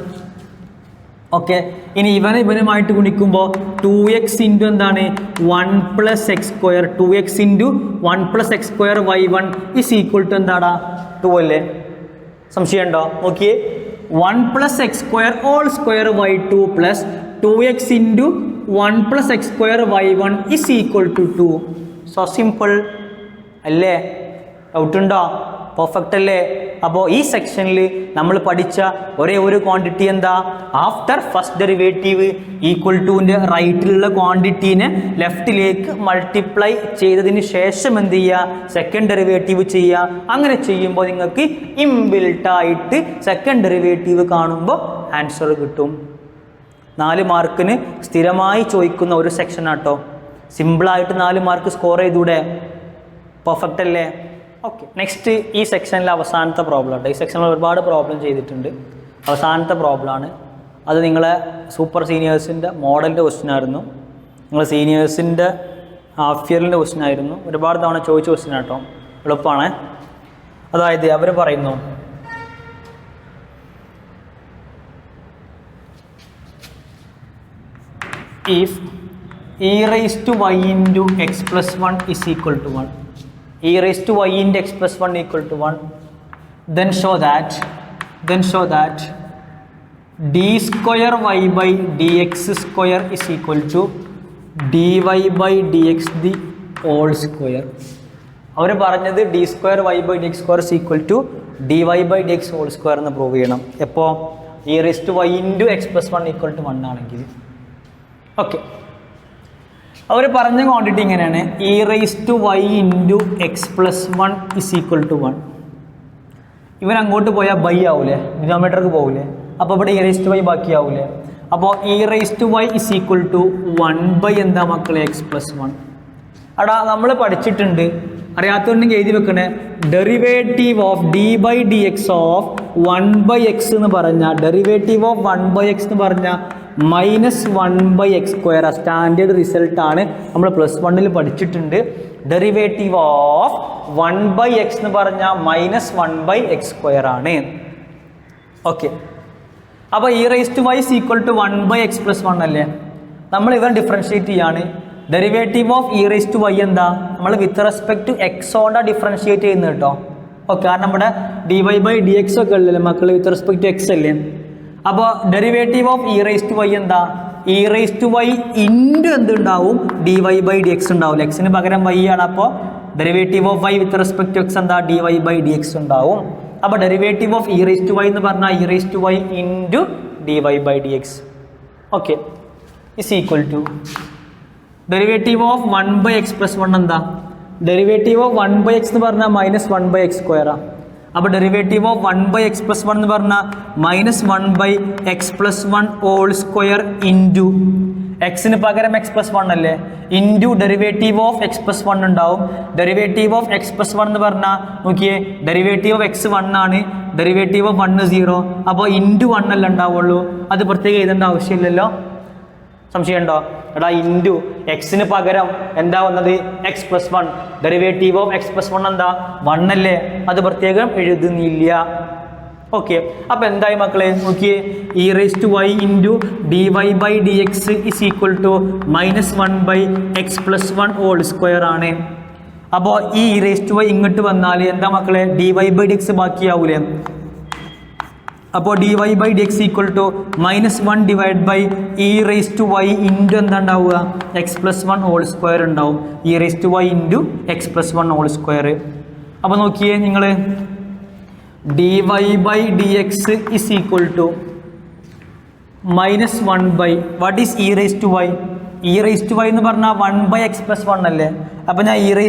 Okay, ഇനി ഇവനുമായിട്ട് ഗുണിക്കുമ്പോൾ 2x ഇൻറ്റു എന്താണ്? 1 + x². 2x into 1 + x² y1 = എന്താടാ? 2 അല്ലേ? സംശയമുണ്ടോ? നോക്കിയേ 1 + x² whole square y2 plus 2x into 1 + x² y1 = 2. So simple അല്ലേ? ഡൗട്ട് ഉണ്ടോ? പെർഫെക്റ്റ് അല്ലേ? അപ്പോൾ ഈ സെക്ഷനിൽ നമ്മൾ പഠിച്ച ഒരേ ഒരു ക്വാണ്ടിറ്റി എന്താ? ആഫ്റ്റർ ഫസ്റ്റ് ഡെറിവേറ്റീവ് ഈക്വൽ ടുവിൻ്റെ റൈറ്റിലുള്ള ക്വാണ്ടിറ്റീനെ ലെഫ്റ്റിലേക്ക് മൾട്ടിപ്ലൈ ചെയ്തതിന് ശേഷം എന്ത് ചെയ്യുക? സെക്കൻഡ് ഡെറിവേറ്റീവ് ചെയ്യുക. അങ്ങനെ ചെയ്യുമ്പോൾ നിങ്ങൾക്ക് ഇൻബിൽട്ടായിട്ട് സെക്കൻഡ് ഡെറിവേറ്റീവ് കാണുമ്പോൾ ആൻസർ കിട്ടും. 4 മാർക്കിന് സ്ഥിരമായി ചോദിക്കുന്ന ഒരു സെക്ഷൻ ആട്ടോ. സിമ്പിളായിട്ട് 4 മാർക്ക് സ്കോർ ചെയ്തൂടെ? പെർഫെക്റ്റ് അല്ലേ? ഓക്കെ, നെക്സ്റ്റ് ഈ സെക്ഷനിലെ അവസാനത്തെ പ്രോബ്ലം ഉണ്ട്. ഈ സെക്ഷനിൽ ഒരുപാട് പ്രോബ്ലം ചെയ്തിട്ടുണ്ട്. അവസാനത്തെ പ്രോബ്ലമാണ് അത്. നിങ്ങളെ സൂപ്പർ സീനിയേഴ്സിൻ്റെ മോഡലിൻ്റെ ക്വസ്റ്റ്യൻ ആയിരുന്നു. നിങ്ങൾ സീനിയേഴ്സിൻ്റെ ഹാഫ് ഇയറിൻ്റെ ക്വസ്റ്റ്യൻ ആയിരുന്നു. ഒരുപാട് തവണ ചോദിച്ച ക്വസ്റ്റ്യൻ ആട്ടോ. എളുപ്പമാണ്. അതായത് അവർ പറയുന്നു if e⁻y × x + 1 = 1, e⁻y × x + 1 = 1, then show that d²y/dx² = dy/dx the whole square. അവർ പറഞ്ഞത് d²y/dx² = dy/dx whole square എന്ന് പ്രൂവ് ചെയ്യണം. എപ്പോൾ? e⁻y × x + 1 = 1 ആണെങ്കിൽ. ഓക്കെ, അവർ പറഞ്ഞ ക്വാണ്ടിറ്റി ഇങ്ങനെയാണ്: e⁻y × x + 1 = 1. ഇവൻ അങ്ങോട്ട് പോയാൽ ബൈ ആവൂലേ? ഡിനോമിനേറ്റർക്ക് പോകൂലേ? അപ്പോൾ ഇവിടെ e⁻y ബാക്കിയാവൂലേ? അപ്പോൾ e⁻y = 1 എന്താ മക്കളെ? x + 1. അടാ നമ്മൾ പഠിച്ചിട്ടുണ്ട്. അറിയാത്തതുണ്ടെങ്കിൽ എഴുതി വെക്കണേ. Derivative of d/dx of 1/x എന്ന് പറഞ്ഞാൽ ഡെറിവേറ്റീവ് ഓഫ് 1/x എന്ന് പറഞ്ഞാൽ -1/x². സ്റ്റാൻഡേർഡ് റിസൾട്ടാണ്. നമ്മൾ +1 പഠിച്ചിട്ടുണ്ട്. ഡെറിവേറ്റീവ് ഓഫ് 1/x എന്ന് പറഞ്ഞാൽ -1/x² ആണ്. ഓക്കെ, അപ്പോൾ e⁻y = 1/x + 1 അല്ലേ? നമ്മൾ ഇവൻ ഡിഫറൻഷിയേറ്റ് ചെയ്യാണ്. ഡെറിവേറ്റീവ് ഓഫ് e⁻y എന്താ? നമ്മൾ വിത്ത് റെസ്പെക്ട് ടു എക്സ് കൊണ്ടാണ് ഡിഫറൻഷിയേറ്റ് ചെയ്യുന്നത് കേട്ടോ. ഓക്കെ, കാരണം നമ്മുടെ dy/dx ഒക്കെ ഉള്ളല്ലേ മക്കൾ? വിത്ത് റെസ്പെക്ട് ടു എക്സ് അല്ലേ? അപ്പോൾ ഡെറിവേറ്റീവ് ഓഫ് e⁻y എന്താ? e⁻y ഇൻറ്റു എന്തുണ്ടാവും? dy/dx ഉണ്ടാവും. എക്സിന് പകരം y ആണ്. അപ്പോൾ derivative of y with respect to x എന്താ? dy/dx ഉണ്ടാവും. അപ്പോൾ ഡെറിവേറ്റീവ് ഓഫ് e⁻y എന്ന് പറഞ്ഞാൽ e⁻y into dy/dx. Okay, = derivative of 1/x + 1 എന്താ? ഡെറിവേറ്റീവ് ഓഫ് 1/x എന്ന് പറഞ്ഞാൽ -1/x². അപ്പോൾ ഡെറിവേറ്റീവ് ഓഫ് 1/x + 1 എന്ന് പറഞ്ഞാൽ -1/x + 1 ഹോൾ സ്ക്വയർ ഇൻറ്റു എക്സിന് പകരം x + 1 അല്ലേ? ഇൻറ്റു ഡെറിവേറ്റീവ് ഓഫ് x + 1 ഉണ്ടാവും. ഡെറിവേറ്റീവ് ഓഫ് x + 1 എന്ന് പറഞ്ഞാൽ നോക്കിയേ, ഡെറിവേറ്റീവ് ഓഫ് x 1 ആണ്, ഡെറിവേറ്റീവ് ഓഫ് 1 0. അപ്പോൾ ഇൻറ്റു 1 അല്ല ഉണ്ടാവുള്ളൂ. അത് പ്രത്യേകം എഴുതേണ്ട ആവശ്യമില്ലല്ലോ. സംശയമുണ്ടോ? എടാ, ഇൻറ്റു എക്സിന് പകരം എന്താ വന്നത്? x + 1. ഡെറിവേറ്റീവ് ഓഫ് x + 1 എന്താ? 1 അല്ലേ? അത് പ്രത്യേകം എഴുതുന്നില്ല. ഓക്കെ, അപ്പോൾ എന്തായി മക്കളെ? നോക്കിയേ, e⁻y × dy/dx = -1/x + 1 whole square ആണ്. അപ്പോൾ ഈ e⁻y ഇങ്ങോട്ട് വന്നാൽ എന്താ മക്കളെ? dy/dx ബാക്കിയാവൂലേ? അപ്പോൾ dy/dx = -1/e⁻y ഇൻറ്റു എന്താ ഉണ്ടാവുക? x + 1 ഹോൾ സ്ക്വയർ ഉണ്ടാവും. e⁻y into x + 1 whole square. അപ്പോൾ നോക്കിയേ നിങ്ങൾ, dy/dx = -1/, what is e⁻y? e⁻y എന്ന് പറഞ്ഞാൽ 1/x+1 അല്ലേ. അപ്പം ഞാൻ e⁻y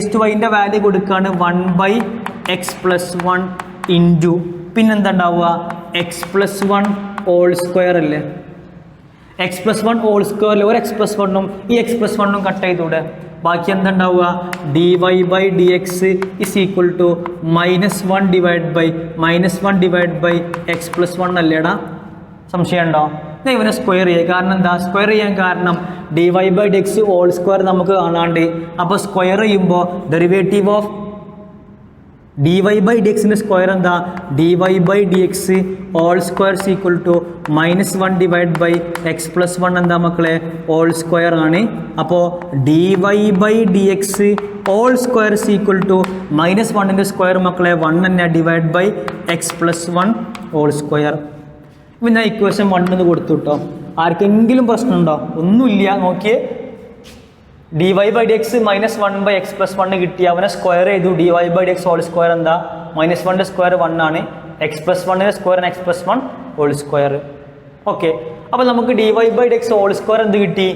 വാല്യൂ കൊടുക്കുകയാണ് 1/x+1 ഇൻറ്റു പിന്നെന്താ ഉണ്ടാവുക x+1² അല്ലേ. x+1² ഒരു x+1ഉം ഈ x+1ഉം കട്ട് ചെയ്തൂടെ. ബാക്കി എന്താ ഉണ്ടാവുക dy/dx is equal to -1 / -1/x+1 അല്ലേടാ. സംശയം ഉണ്ടോ? ഇവനെ സ്ക്വയർ ചെയ്യുക. കാരണം എന്താ സ്ക്വയർ ചെയ്യാൻ കാരണം dy/dx² നമുക്ക് കാണാണ്ട്. അപ്പോൾ സ്ക്വയർ ചെയ്യുമ്പോൾ ഡെറിവേറ്റീവ് ഓഫ് dy/dxന്റെ സ്ക്വയർ എന്താ dy/dx (² is equal to -1 / x+1 എന്താ മക്കളെ (² ആണ്. അപ്പോൾ dy/dx (² is equal to -1ന്റെ square മക്കളെ 1 തന്നെ /x+1 (²). ഇപ്പം ഞാൻ ഇക്വേഷൻ 1 എന്ന് കൊടുത്തു കേട്ടോ. ആർക്കെങ്കിലും പ്രശ്നമുണ്ടോ? ഒന്നുമില്ല. നോക്കിയേ dy/dx -1/x+1 കിട്ടി. അവനെ സ്ക്വയർ ചെയ്തു. dy/dx (² എന്താ -1ന്റെ സ്ക്വയർ 1 ആണ്. x+1ന്റെ സ്ക്വയർ x+1 (²). ഓക്കെ, അപ്പോൾ നമുക്ക് dy/dx (² എന്ത് കിട്ടി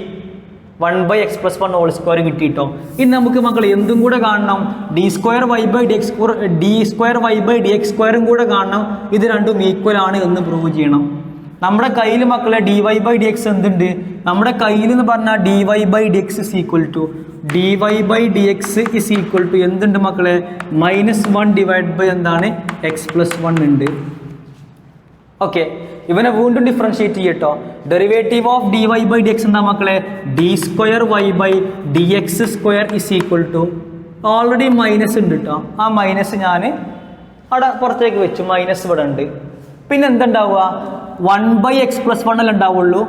1/x+1 (² കിട്ടിയിട്ടോ. ഇനി നമുക്ക് മക്കൾ എന്തും കൂടെ കാണണം d²y/dx² കൂടെ കാണണം. ഇത് രണ്ടും ഈക്വൽ ആണ് എന്ന് പ്രൂവ് ചെയ്യണം. നമ്മുടെ കയ്യിൽ മക്കളെ dy/dx എന്തുണ്ട്? നമ്മുടെ കയ്യിൽ എന്ന് പറഞ്ഞാൽ dy/dx ഇസ് ഈക്വൽ ടു എന്തുണ്ട് മക്കളെ -1 എന്താണ് x+1 ഉണ്ട്. ഓക്കെ, ഇവനെ വീണ്ടും ഡിഫറൻഷിയേറ്റ് ചെയ്യട്ടോ. ഡെറിവേറ്റീവ് ഓഫ് dy/dx എന്താ മക്കളെ d²y/dx² is equal to already minus ഉണ്ട് കേട്ടോ. ആ മൈനസ് ഞാൻ അവിടെ പുറത്തേക്ക് വെച്ചു. മൈനസ് ഇവിടെ ഉണ്ട്. പിന്നെ എന്തുണ്ടാവുക 1/x+1 അല്ല ഉണ്ടാവുള്ളൂ.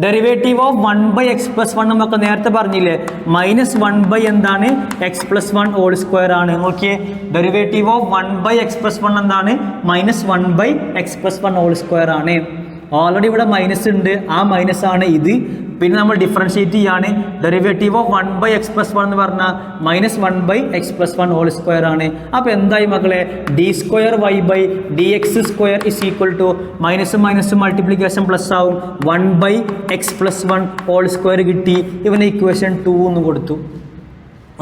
ഡെറിവേറ്റീവ് ഓഫ് 1/x+1 നമുക്ക് നേരത്തെ പറഞ്ഞില്ലേ -1 എന്താണ് x+1 (² ആണ്. നോക്കിയേ ഡെറിവേറ്റീവ് ഓഫ് 1/x+1 എന്താണ് -1/x+1 (² ആണ്. ഓൾറെഡി ഇവിടെ മൈനസ് ഉണ്ട്. ആ മൈനസ് ആണ് ഇത്. പിന്നെ നമ്മൾ ഡിഫറൻഷിയേറ്റ് ചെയ്യാണ്. ഡെറിവേറ്റീവ് ഓഫ് 1/x+1 എന്ന് പറഞ്ഞാൽ -1/x+1 (² ആണ്. അപ്പോൾ എന്തായി മക്കളെ d²y/dx² is equal to minus multiplication plus ആവും 1/x+1 (² കിട്ടി. ഇവന് ഇക്വേഷൻ 2 എന്ന് കൊടുത്തു.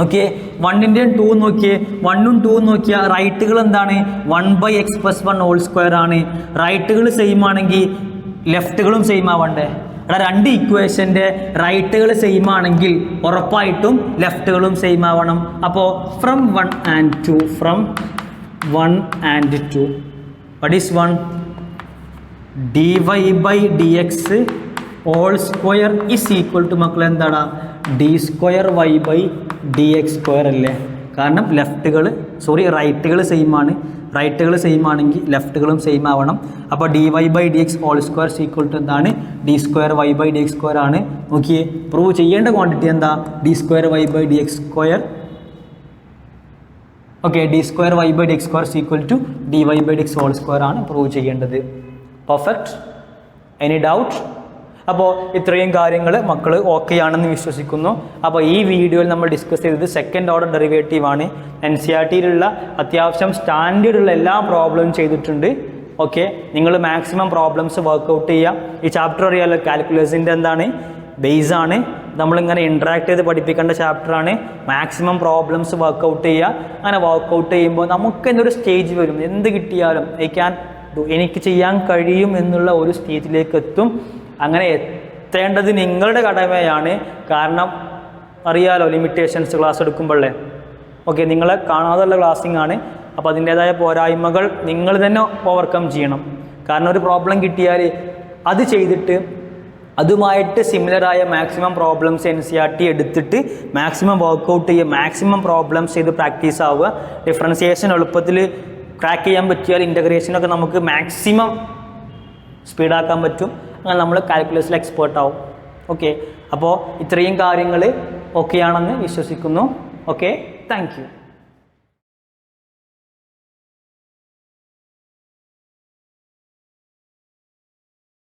ഓക്കെ, 1ൻ്റെയും 2 നോക്കിയേ 1ഉം 2ഉം നോക്കിയാൽ റൈറ്റുകൾ എന്താണ് 1/x+1 (² ആണ്. റൈറ്റുകൾ സെയിം ആണെങ്കിൽ ലെഫ്റ്റുകളും സെയിം ആവണ്ടേ? അവിടെ രണ്ട് ഇക്വേഷൻ്റെ റൈറ്റുകൾ സെയിം ആണെങ്കിൽ ഉറപ്പായിട്ടും ലെഫ്റ്റുകളും സെയിം ആവണം. അപ്പോൾ from 1 and 2 what is 1 dy/dx (² is equal to മക്കളെ എന്താണ് d²y/dx² അല്ലേ. കാരണം റൈറ്റുകൾ സെയിം ആണ്. റൈറ്റുകൾ സെയിം ആണെങ്കിൽ ലെഫ്റ്റുകളും സെയിം ആവണം. അപ്പോൾ dy/dx (² is equal to എന്താണ് d²y/dx² ആണ്. നോക്കിയേ പ്രൂവ് ചെയ്യേണ്ട ക്വാണ്ടിറ്റി എന്താ d²y/dx². Okay, d²y/dx² is equal to dy/dx (² ആണ് പ്രൂവ് ചെയ്യേണ്ടത്. പെർഫെക്റ്റ്. Any doubt? അപ്പോൾ ഇത്രയും കാര്യങ്ങൾ മക്കൾ ഓക്കെ ആണെന്ന് വിശ്വസിക്കുന്നു. അപ്പോൾ ഈ വീഡിയോയിൽ നമ്മൾ ഡിസ്കസ് ചെയ്തത് സെക്കൻഡ് ഓർഡർ ഡെറിവേറ്റീവ് ആണ്. NCERT-യിലുള്ള അത്യാവശ്യം സ്റ്റാൻഡേർഡുള്ള എല്ലാ പ്രോബ്ലവും ചെയ്തിട്ടുണ്ട്. ഓക്കെ, നിങ്ങൾ മാക്സിമം പ്രോബ്ലംസ് വർക്കൗട്ട് ചെയ്യുക. ഈ ചാപ്റ്റർ അറിയാമല്ലോ കാൽക്കുലസിൻ്റെ എന്താണ് ബേസ് ആണ്. നമ്മളിങ്ങനെ ഇൻട്രാക്ട് ചെയ്ത് പഠിപ്പിക്കേണ്ട ചാപ്റ്ററാണ്. മാക്സിമം പ്രോബ്ലംസ് വർക്കൗട്ട് ചെയ്യുക. അങ്ങനെ വർക്കൗട്ട് ചെയ്യുമ്പോൾ നമുക്ക് എന്നൊരു സ്റ്റേജ് വരും. എന്ത് കിട്ടിയാലും എനിക്ക് ചെയ്യാൻ കഴിയും എന്നുള്ള ഒരു സ്റ്റേജിലേക്ക് എത്തും. അങ്ങനെ എത്തേണ്ടത് നിങ്ങളുടെ കടമയാണ്. കാരണം അറിയാലോ ലിമിറ്റേഷൻസ് ക്ലാസ് എടുക്കുമ്പോഴേ. ഓക്കെ, നിങ്ങളെ കാണാതെയുള്ള ക്ലാസ്സിംഗ് ആണ്. അപ്പോൾ അതിൻ്റേതായ പോരായ്മകൾ നിങ്ങൾ തന്നെ ഓവർകം ചെയ്യണം. കാരണം ഒരു പ്രോബ്ലം കിട്ടിയാൽ അത് ചെയ്തിട്ട് അതുമായിട്ട് സിമിലറായ മാക്സിമം പ്രോബ്ലംസ് NCERT എടുത്തിട്ട് മാക്സിമം വർക്കൗട്ട് ചെയ്യുക. മാക്സിമം പ്രോബ്ലംസ് ചെയ്ത് പ്രാക്ടീസ് ആവുക. ഡിഫറൻസിയേഷൻ എളുപ്പത്തിൽ ക്രാക്ക് ചെയ്യാൻ പറ്റിയാൽ ഇൻ്റഗ്രേഷനൊക്കെ നമുക്ക് മാക്സിമം സ്പീഡാക്കാൻ പറ്റും. അങ്ങനെ നമ്മൾ കാൽക്കുലസിൽ എക്സ്പേർട്ട് ആവും. ഓക്കെ, അപ്പോൾ ഇത്രയും കാര്യങ്ങൾ ഓക്കെ ആണെന്ന് വിശ്വസിക്കുന്നു. Okay, thank you.